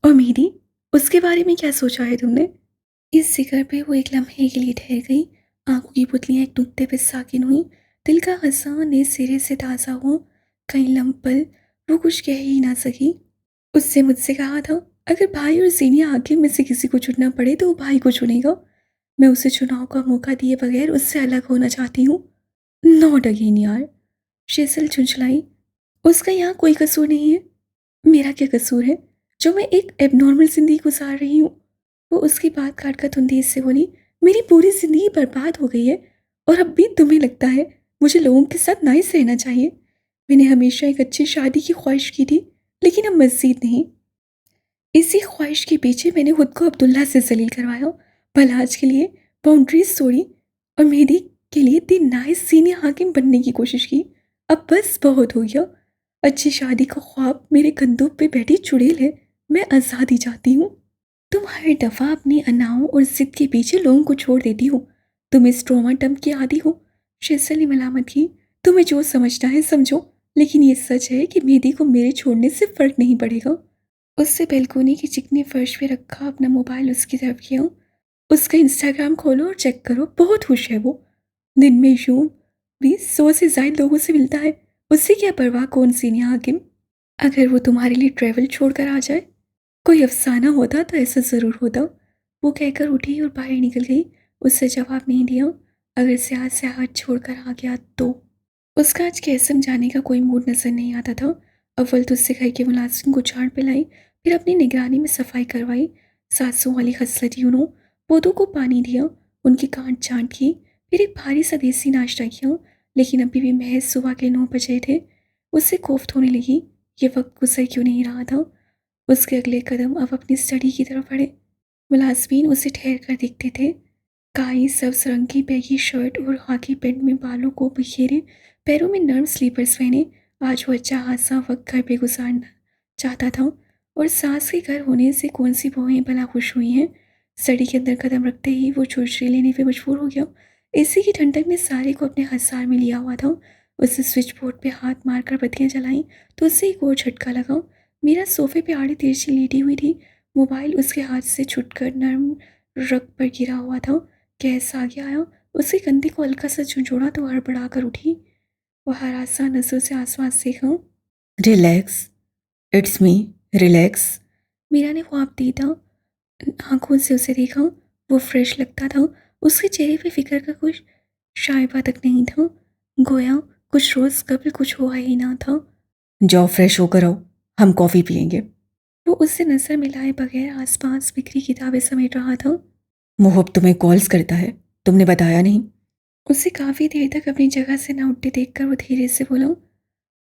और मेरी, उसके बारे में क्या सोचा है तुमने? इस जिक्र पे वो एक लम्हे के लिए ठहर गई। आंखों की पुतलियां एक नुक्ते पे साकिन हुई। दिल का हंसा नए सिरे से ताज़ा हुआ। कई लम्ह पल वो कुछ कह ही ना सकी। उससे मुझसे कहा था, अगर भाई और सीनियर हाकिम में से किसी को चुनना पड़े तो वो भाई को चुनेगा। मैं उसे चुनाव का मौका दिए बगैर उससे अलग होना चाहती हूँ। नॉट अगेन यार। शेसल झुंझलाई। उसका यहाँ कोई कसूर नहीं है। मेरा क्या कसूर है जो मैं एक एबनॉर्मल जिंदगी गुजार रही हूँ? वो उसकी बात काट कर तुंदेज से बोली, मेरी पूरी जिंदगी बर्बाद हो गई है, और अब भी तुम्हें लगता है मुझे लोगों के साथ नाइस रहना चाहिए? मैंने हमेशा एक अच्छी शादी की ख्वाहिश की थी, लेकिन अब मज़ीद नहीं। इसी ख्वाहिश के पीछे मैंने खुद को अब्दुल्ला से जलील करवाया, भलाज के लिए बाउंड्रीज तोड़ी, और मेहदी के लिए दी नाइस सीनियर हाकिम बनने की कोशिश की। अब बस बहुत हो गया। अच्छी शादी का ख्वाब मेरे कंधों पे बैठी चुड़ैल है। मैं आज़ादी चाहती हूँ। तुम हर दफ़ा अपनी अनाओं और जिद के पीछे लोगों को छोड़ देती हो। तुम इस ट्रॉमा डंप की आदी हो। शेसल ने मलामत की। तुम्हें जो समझना है समझो, लेकिन ये सच है कि मेहदी को मेरे छोड़ने से फ़र्क नहीं पड़ेगा। उससे बैल्कोनी की चिकनी फर्श पे रखा अपना मोबाइल उसकी तरफ किया। उसका इंस्टाग्राम खोलो और चेक करो, बहुत खुश है वो। दिन में यूं भी 100 से ज़ायद लोगों से मिलता है। उससे क्या परवाह कौन सीनियर हाकिम। अगर वो तुम्हारे लिए ट्रैवल छोड़कर आ जाए, कोई अफसाना होता तो ऐसा ज़रूर होता। वो कहकर उठी और बाहर निकल गई। उससे जवाब नहीं दिया। अगर से हाथ छोड़कर आ गया तो? उसका आज कैसम जाने का कोई मूड नजर नहीं आता था। अव्वल तो उससे घर के मुलाजिम को झाड़ पिलाई, फिर अपनी निगरानी में सफाई करवाई। सासों वाली खसलत यूनों। पौधों को पानी दिया, उनकी कांट छांट की, फिर एक भारी सा देसी नाश्ता किया। लेकिन अभी भी महज सुबह के 9 बजे थे। उससे कोफ्त होने लगी। ये वक्त गुजर क्यों नहीं रहा था? उसके अगले कदम अब अपनी स्टडी की तरफ बढ़े। मुलाजमीन उसे ठहर कर देखते थे। काई सब्ज रंग की बैगी शर्ट और खाकी पैंट में बालों को बिखेरे, पैरों में नर्म स्लीपर्स पहने। आज वो अच्छा खासा वक्त घर पे गुजारना चाहता था। और सास के घर होने से कौन सी बहुएं भला खुश हुई हैं? स्टडी के अंदर कदम रखते ही वो छुरछुरी लेने पे मजबूर हो गया। एसी की ठंडक ने सारे को अपने हसार में लिया हुआ था। उसने स्विच बोर्ड पे हाथ मारकर बत्तियां जलाईं तो उससे एक और झटका लगा। मीरा सोफे पे आड़ी तिरछी लेटी हुई थी। मोबाइल उसके हाथ से छुटकर नर्म रग पर गिरा हुआ था। गैस आगे आया, उसके कंधे को हल्का सा झुंझोड़ा तो हड़बड़ा कर उठी। वह हरासा नजरों से आसपास देखा। Relax, it's me, relax. Meera ने ख्वाब दीदा आंखों से उसे देखा। वो फ्रेश लगता था। उसके चेहरे पे फिक्र का कुछ शाइबा तक नहीं था। गोया कुछ रोज कभी कुछ हुआ ही ना था। जाओ फ्रेश होकर आओ, हम कॉफ़ी पियेंगे। वो उससे नजर मिलाए बगैर आसपास बिखरी किताबें समेट रहा था। मोहब तुम्हें कॉल्स करता है, तुमने बताया नहीं। उसे काफी देर तक अपनी जगह से न उठते देखकर वो धीरे से बोला।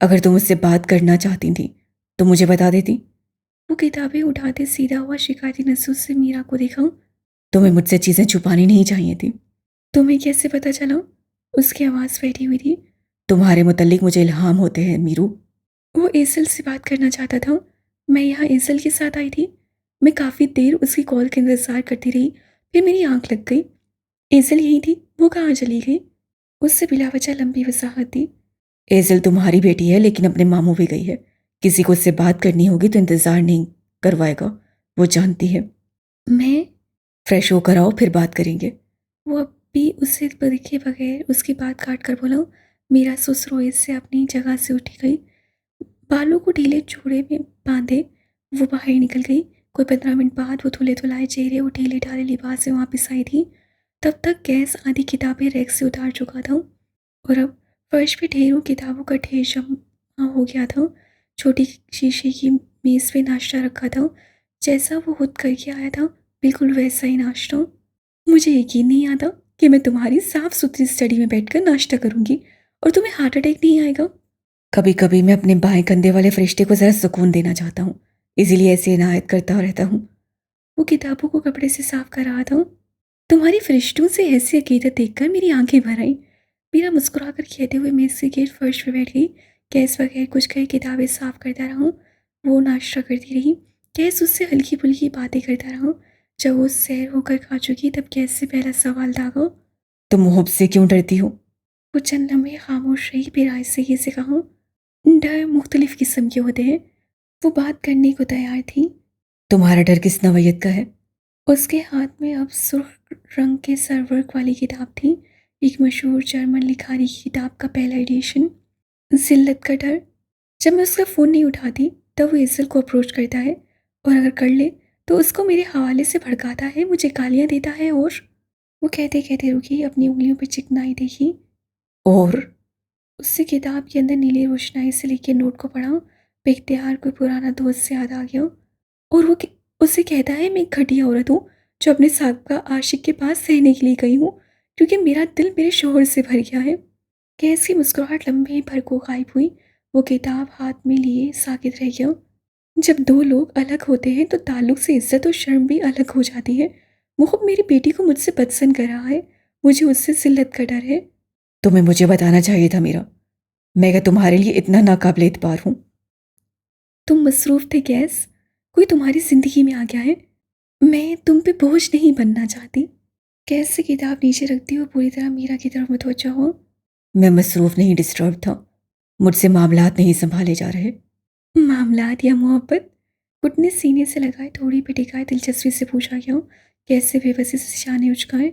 अगर तुम उससे बात करना चाहती थी तो मुझे बता देती। वो किताबें उठाते सीधा हुआ शिकायती नजरों से मीरा को देखा। तुम्हें मुझसे चीज़ें छुपानी नहीं चाहिए थी। तुम्हें कैसे पता चला? उसकी आवाज बैठी हुई थी। तुम्हारे मुतल्लिक मुझे इल्हाम होते हैं मीरू। वो एसल से बात करना चाहता था। मैं यहाँ एसल के साथ आई थी। मैं काफ़ी देर उसकी कॉल का इंतज़ार करती रही। फिर मेरी आंख लग गई। एसल यही थी, वो कहाँ चली गई? उससे बिला वजह लंबी वसाहत दी। एजल तुम्हारी बेटी है लेकिन अपने मामू भी गई है। किसी को उससे बात करनी होगी तो इंतज़ार नहीं करवाएगा, वो जानती है। मैं फ्रेश होकर आओ फिर बात करेंगे। वो अब भी उससे देखे बगैर उसकी बात काट कर बोला। मेरा सुसरोए से अपनी जगह से उठी गई। बालों को ढीले चूड़े में बांधे वो बाहर निकल गई। कोई 15 मिनट बाद वो धुले धुलाए चेहरे और ढीले ढाले लिबास में वापस आई थी। तब तक गैस आधी किताबें रैक से उतार चुका था और अब फर्श पे ढेरों किताबों का ढेर जमा हो गया था। छोटी शीशे की मेज़ पे नाश्ता रखा था, जैसा वो खुद करके आया था, बिल्कुल वैसा ही नाश्ता। मुझे यकीन नहीं आता कि मैं तुम्हारी साफ सुथरी स्टडी में बैठकर नाश्ता करूंगी और तुम्हें हार्ट अटैक नहीं आएगा। कभी कभी मैं अपने बाएं कंधे वाले फरिश्ते को ज़रा सुकून देना चाहता हूँ, इसीलिए ऐसे इनायत करता रहता हूँ। वो किताबों को कपड़े से साफ कर रहा था। तुम्हारी फरिश्तों से ऐसी अकीदत देखकर मेरी आंखें भर आईं। मीरा मुस्कुराकर कहते हुए मेज से गिर फर्श पर बैठ गई। गैस बगैर कुछ कहे किताबें साफ करता रहा। वो नाश्ता करती रही। गैस उससे हल्की फुल्की बातें करता रहा। जब वो सैर होकर खा चुकी तब गैस से पहला सवाल दागा। तुम मोहब से क्यों डरती हो? वो चंद लम्हे खामोश रही, फिर आहिस्ते से कहा, डर मुख्तलिफ किस्म के होते हैं। वो बात करने को तैयार थी। तुम्हारा डर किस नौयत का है? उसके हाथ में अब सुर्ख रंग के सरवर्क वाली किताब थी, एक मशहूर जर्मन लिखारी की किताब का पहला एडिशन। जिल्लत का डर। जब मैं उसका फ़ोन नहीं उठाती तब वो इज्जत को अप्रोच करता है और अगर कर ले तो उसको मेरे हवाले से भड़काता है, मुझे गालियाँ देता है। और वो कहते कहते रुकी, अपनी उंगलियों पर चिकनाई देखी। और उससे किताब के अंदर नीली रोशनाई से लिखे नोट को पढ़ा। बेख्तियार कोई पुराना दोस्त याद आ गया और उससे कहता है, मैं एक घटिया औरत हूँ जो अपने साहबका आशिक के पास रहने के लिए गई हूँ क्योंकि मेरा दिल मेरे शोहर से भर गया है। कैस की मुस्कुराहट लम्बे भर को गायब हुई। वो किताब हाथ में लिए साकित रह गया। जब दो लोग अलग होते हैं तो ताल्लुक से इज्जत और शर्म भी अलग हो जाती है। मुहब मेरी बेटी को मुझसे पसंद कर रहा है, मुझे उससे जिल्लत का डर है। तुम्हें मुझे बताना चाहिए था मीरा, मैं क्या तुम्हारे लिए इतना नाकाबिल एतबार हूँ? तुम मसरूफ थे गैस, कोई तुम्हारी जिंदगी में आ गया है। मैं तुम पे बोझ नहीं बनना चाहती। गैस से किताब नीचे रखती हुए पूरी तरह मीरा की तरफ मुतवज्जो हो। मैं मसरूफ़ नहीं, डिस्टर्ब था। मुझसे मामलात नहीं संभाले जा रहे। मामलात या मोहब्बत? घुटने सीने से लगाए, थोड़ी भी टिकाए, दिलचस्पी से पूछा गया। कैसे बेबसी से शाने उचकाए।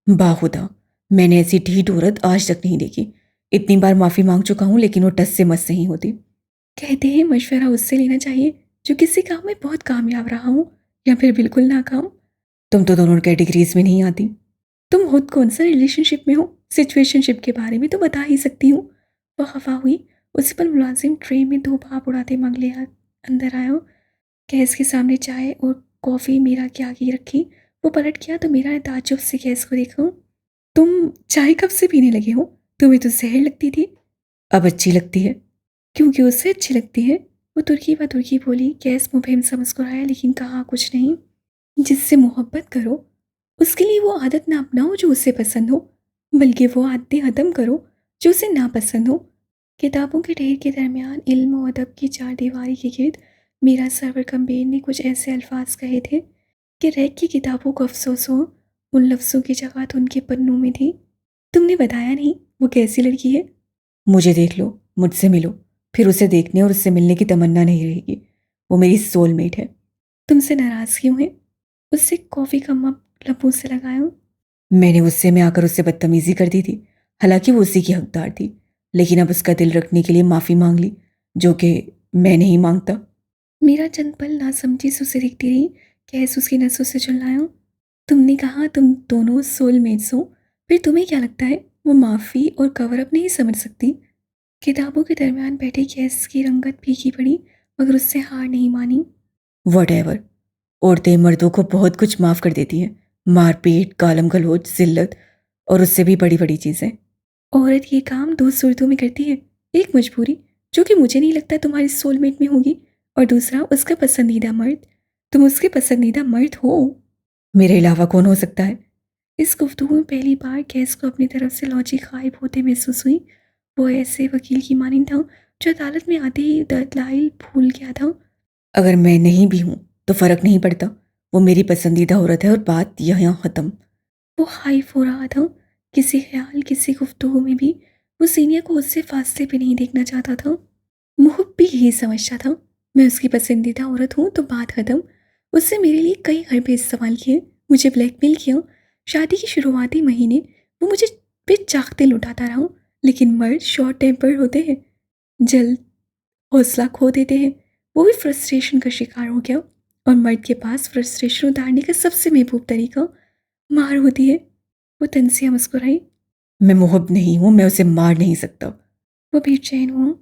बाखुदा, मैंने ऐसी ढीठ औरत आज तक नहीं देखी। इतनी बार माफ़ी मांग चुका हूँ लेकिन वो टस से मस नहीं होती। कहते हैं मशवरा उससे लेना चाहिए जो किसी काम में बहुत कामयाब रहा हो या फिर बिल्कुल नाकाम। तुम तो दोनों कैटेगरीज में नहीं आती। तुम खुद कौन सा रिलेशनशिप में हो? सिचुएशनशिप के बारे में तो बता ही सकती हूँ। वह खफा हुई। उसी पर मुलाजिम ट्रे में दो भाप उड़ाते मंगले हाथ अंदर आया। गैस के सामने चाय और कॉफ़ी मीरा के आगे रखी। वो पलट गया तो मीरा ने ताज्जुब से गैस को देखा। तुम चाय कब से पीने लगे हो? तुम्हें तो जहर लगती थी। अब अच्छी लगती है। क्योंकि उससे अच्छी लगती है। वो तुर्की व तुर्की बोली। गैस मुबहिम सा मुस्कुराया लेकिन कहा कुछ नहीं। जिससे मोहब्बत करो उसके लिए वो आदत ना अपनाओ जो उसे पसंद हो, बल्कि वो आदतें ख़त्म करो जो उसे नापसंद हो। किताबों के ढेर के दरमियान इल्म और अदब की चार दीवारी के गिर्द मीरा सरवर कम्बीर ने कुछ ऐसे अल्फाज कहे थे कि रैक की किताबों को अफ़सोस हो, उन लफ्ज़ों की जगह तो उनके पन्नों में थी। तुमने बताया नहीं वो कैसी लड़की है? मुझे देख लो, मुझसे मिलो, फिर उसे देखने और उससे मिलने की तमन्ना नहीं रहेगी। वो मेरी सोलमेट है। तुमसे नाराज़ क्यों है? उससे कॉफ़ी का मग लबों से लगाया। मैंने गुस्से में आकर उससे बदतमीजी कर दी थी, हालांकि वो उसी की हकदार थी। लेकिन अब उसका दिल रखने के लिए माफ़ी मांग ली, जो कि मैं नहीं मांगता। मेरा चंद पल नासमझी से उसे देखती रही। गैस उसकी नसों से चिल्लाया। तुमने कहा तुम दोनों सोलमेट्स हो, फिर तुम्हें क्या लगता है वो माफ़ी और कवर अप नहीं समझ सकती? किताबों के दरमियान बैठे गैस की रंगत फीकी पड़ी, मगर उससे हार नहीं मानी। वट औरतें मर्दों को बहुत कुछ माफ़ कर देती हैं। मारपीट, गालम गलौज, जिल्लत और उससे भी बड़ी बड़ी चीज़ें। औरत ये काम दो सूरतों में करती है। एक मजबूरी, जो कि मुझे नहीं लगता तुम्हारी सोलमेट में होगी, और दूसरा उसका पसंदीदा मर्द। तुम उसके पसंदीदा मर्द हो। मेरे अलावा कौन हो सकता है? इस गुफ्तगू में पहली बार गैस को अपनी तरफ से लॉजिक गायब होते महसूस हुई। वो ऐसे वकील की मानिंद था जो अदालत में आते ही दलाइल भूल गया था। अगर मैं नहीं भी हूं तो फर्क नहीं पड़ता। वो मेरी पसंदीदा औरत है और बात यहाँ खत्म। वो हाइफ हो रहा था। किसी ख्याल, किसी गुफ्तगू में भी वो सीनिया को उससे फासले पे नहीं देखना चाहता था। मुहब भी यही समझता था। मैं उसकी पसंदीदा औरत हूँ तो बात खत्म। उससे मेरे लिए कई हरबे इस्तेमाल किए, मुझे ब्लैकमेल किया। शादी के शुरुआती महीने वो मुझे पे चाकते लुटाता रहा। लेकिन मर्द शॉर्ट टेम्पर होते हैं, जल्द हौसला खो देते हैं। वो भी फ्रस्ट्रेशन का शिकार हो गया, और मर्द के पास फ्रस्ट्रेशन उतारने का सबसे महबूब तरीका मार होती है। वो तंसिया मुस्कुराई। मैं मोहब नहीं हूं, मैं उसे मार नहीं सकता। वो बेचैन हुआ।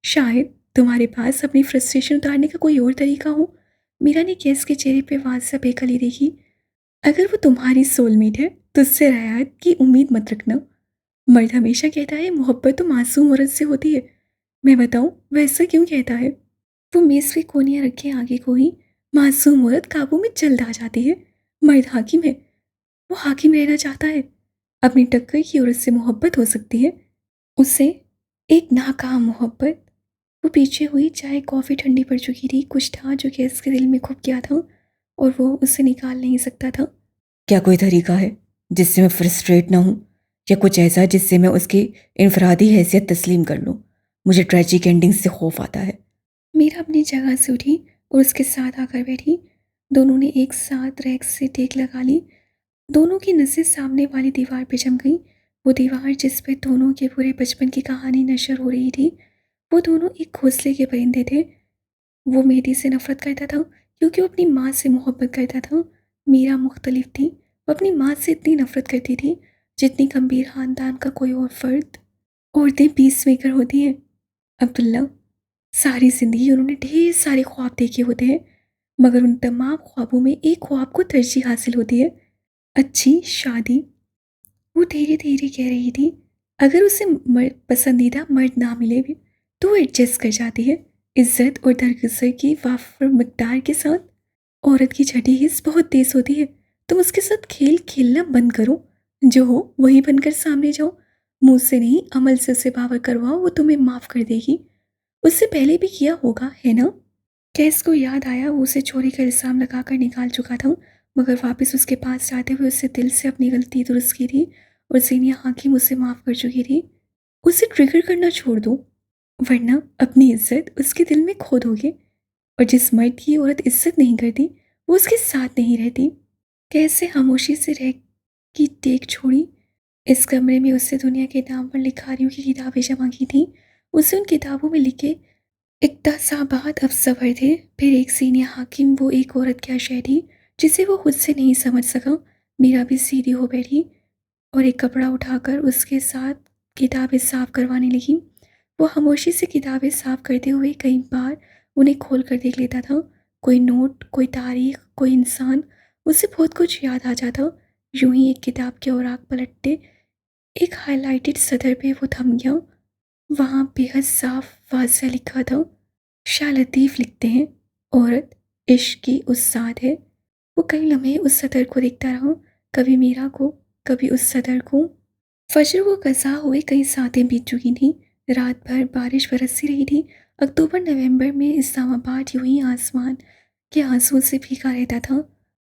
शायद तुम्हारे पास अपनी फ्रस्ट्रेशन उतारने का कोई और तरीका हो। मीरा ने केस के चेहरे पे वाज़ा बेकली देखी। अगर वो तुम्हारी सोलमेट है तो उससे रियायत की उम्मीद मत रखना। मर्द हमेशा कहता है मोहब्बत तो मासूम औरत से होती है। मैं बताऊं वैसा क्यों कहता है? वो मेज़ पे कोनियाँ रखे आगे को ही। मासूम औरत काबू में जल्द आ जाती है। मर्द हाकिम है। वो हाकिम रहना चाहता है। अपनी टक्कर की औरत से मोहब्बत हो सकती है, उससे एक नाकाम मोहब्बत। वो पीछे हुई। चाय कॉफ़ी ठंडी पड़ चुकी थी। कुछ था जो गैस के दिल में घुप गया था, और वो उसे निकाल नहीं सकता था। क्या कोई तरीका है जिससे मैं फ्रस्ट्रेट ना हूं, या कुछ ऐसा जिससे मैं उसकी इनफरादी हैसियत तस्लीम कर लूं? मुझे ट्रेजिक एंडिंग से खौफ आता है। मीरा अपनी जगह से उठी और उसके साथ आकर बैठी। दोनों ने एक साथ रैक से टेक लगा ली। दोनों की नज़रें सामने वाली दीवार पे जम गई। वो दीवार जिस पे दोनों के पूरे बचपन की कहानी नशर हो रही थी। वो दोनों एक घोंसले के परिंदे थे। वो मेरी से नफ़रत करता था क्योंकि वो अपनी माँ से मोहब्बत करता था। मीरा मुख्तलिफ थी। वो अपनी माँ से इतनी नफ़रत करती थी जितनी गंभीर ख़ानदान का कोई और फ़र्द। औरतें पीस मेकर होती हैं अब्दुल्ला। सारी ज़िंदगी उन्होंने ढेर सारे ख्वाब देखे होते हैं, मगर उन तमाम ख्वाबों में एक ख्वाब को तरजीह हासिल होती है, अच्छी शादी। वो धीरे धीरे कह रही थी, अगर उसे पसंदीदा मर्द ना मिले भी तो वो एडजस्ट कर जाती है, इज्जत और दरगुजर की वाफर मकदार के साथ। औरत की छठी हिस्स बहुत तेज होती है। तुम उसके साथ खेल खेलना बंद करो। जो हो वही बनकर सामने जाओ। मुंह से नहीं, अमल से उसे बावर करवाओ, वो तुम्हें माफ कर देगी। उससे पहले भी किया होगा, है ना? कैस को याद आया वो उसे चोरी का इल्ज़ाम लगाकर निकाल चुका था, मगर वापस उसके पास जाते हुए उससे दिल से अपनी गलती दुरुस्त की थी, और सीनिया हाकिम उसे माफ़ कर चुकी थी। उसे ट्रिगर करना छोड़ दो, वरना अपनी इज्जत उसके दिल में खो दोगे। और जिस मर्द की औरत इज्जत नहीं करती वो उसके साथ नहीं रहती। कैसे खामोशी से रह की टेक छोड़ी। इस कमरे में उससे दुनिया के नाम पर लिखारियों की किताबें जमा की थी। उसे उन किताबों में लिखे इक़्तिसाबात अब सबर थे। फिर एक सीनियर हाकिम, वो एक औरत क्या शय थी जिसे वो खुद से नहीं समझ सका। मीरा भी सीधी हो बैठी और एक कपड़ा उठाकर उसके साथ किताबें साफ करवाने लगी। वो खामोशी से किताबें साफ करते हुए कई बार उन्हें खोल कर देख लेता था। कोई नोट, कोई तारीख, कोई इंसान, उसे बहुत कुछ याद आ जाता। यूं ही एक किताब के औराक पलटते एक हाइलाइटेड सदर पे वो थम गया। वहाँ बेहद साफ वाज़ह लिखा था, शाह लतीफ़ लिखते हैं, औरत इश्क की उस्ताद है। वो कई लम्हे उस सदर को देखता रहा, कभी मीरा को, कभी उस सदर को। फजर को कज़ा हुए कई सातें बीत चुकी थीं। रात भर बारिश बरसती रही थी। अक्टूबर नवंबर में इस्लामाबाद यूं ही आसमान के आंसुओं से भीगा रहता था।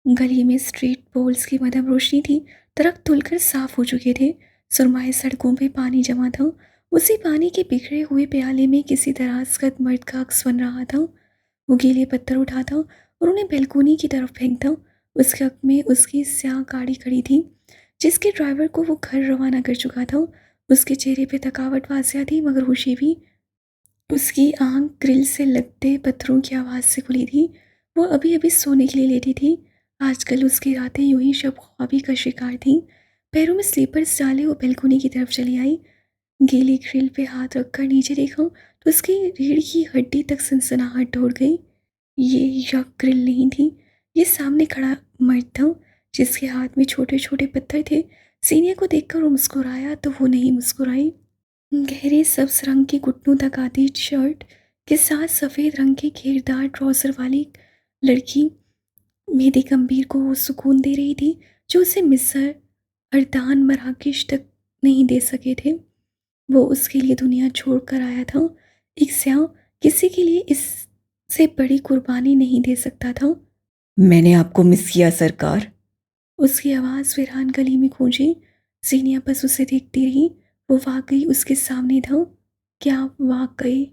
गली में स्ट्रीट पोल्स की मध्यम रोशनी थी। दरख्त धुलकर साफ हो चुके थे। सुरमाए सड़कों पे पानी जमा था। उसी पानी के बिखरे हुए प्याले में किसी दराजकद मर्द का अक्स बन रहा था। वो गीले पत्थर उठाता और उन्हें बैल्कोनी की तरफ फेंकता। उसके हक में उसकी स्याह गाड़ी खड़ी थी, जिसके ड्राइवर को वो घर रवाना कर चुका था। उसके चेहरे पे थकावट वासिया थी, मगर खुशी भी। उसकी आंख ग्रिल से लगते पत्थरों की आवाज़ से खुली थी। वो अभी अभी सोने के लिए लेटी थी। आजकल उसकी रातें यूं ही शब ख्वाबी का शिकार थीं। पैरों में स्लीपर्स डाले वो बैल्कोनी की तरफ चली आई। गीली ग्रिल पे हाथ रखकर नीचे देखा तो उसकी रीढ़ की हड्डी तक सनसनाहट दौड़ गई। ये यह ग्रिल नहीं थी, ये सामने खड़ा मर्द था, जिसके हाथ में छोटे छोटे पत्थर थे। सीनिया को देखकर वो मुस्कुराया तो वो नहीं मुस्कुराई। गहरे सब्ज रंग की घुटनों तक आती शर्ट के साथ सफ़ेद रंग के घेरदार ट्राउज़र वाली लड़की मेहदी गंभीर को वो सुकून दे रही थी जो उसे मिस्र, अर्दान, मराकेश तक नहीं दे सके थे। वो उसके लिए दुनिया छोड़ कर आया था। एक स्याह किसी के लिए इससे बड़ी कुर्बानी नहीं दे सकता था। मैंने आपको मिस किया सरकार। उसकी आवाज़ वीरान गली में गूंजी। जीनिया बस उसे देखती रही। वो वाकई उसके सामने था। क्या वाकई?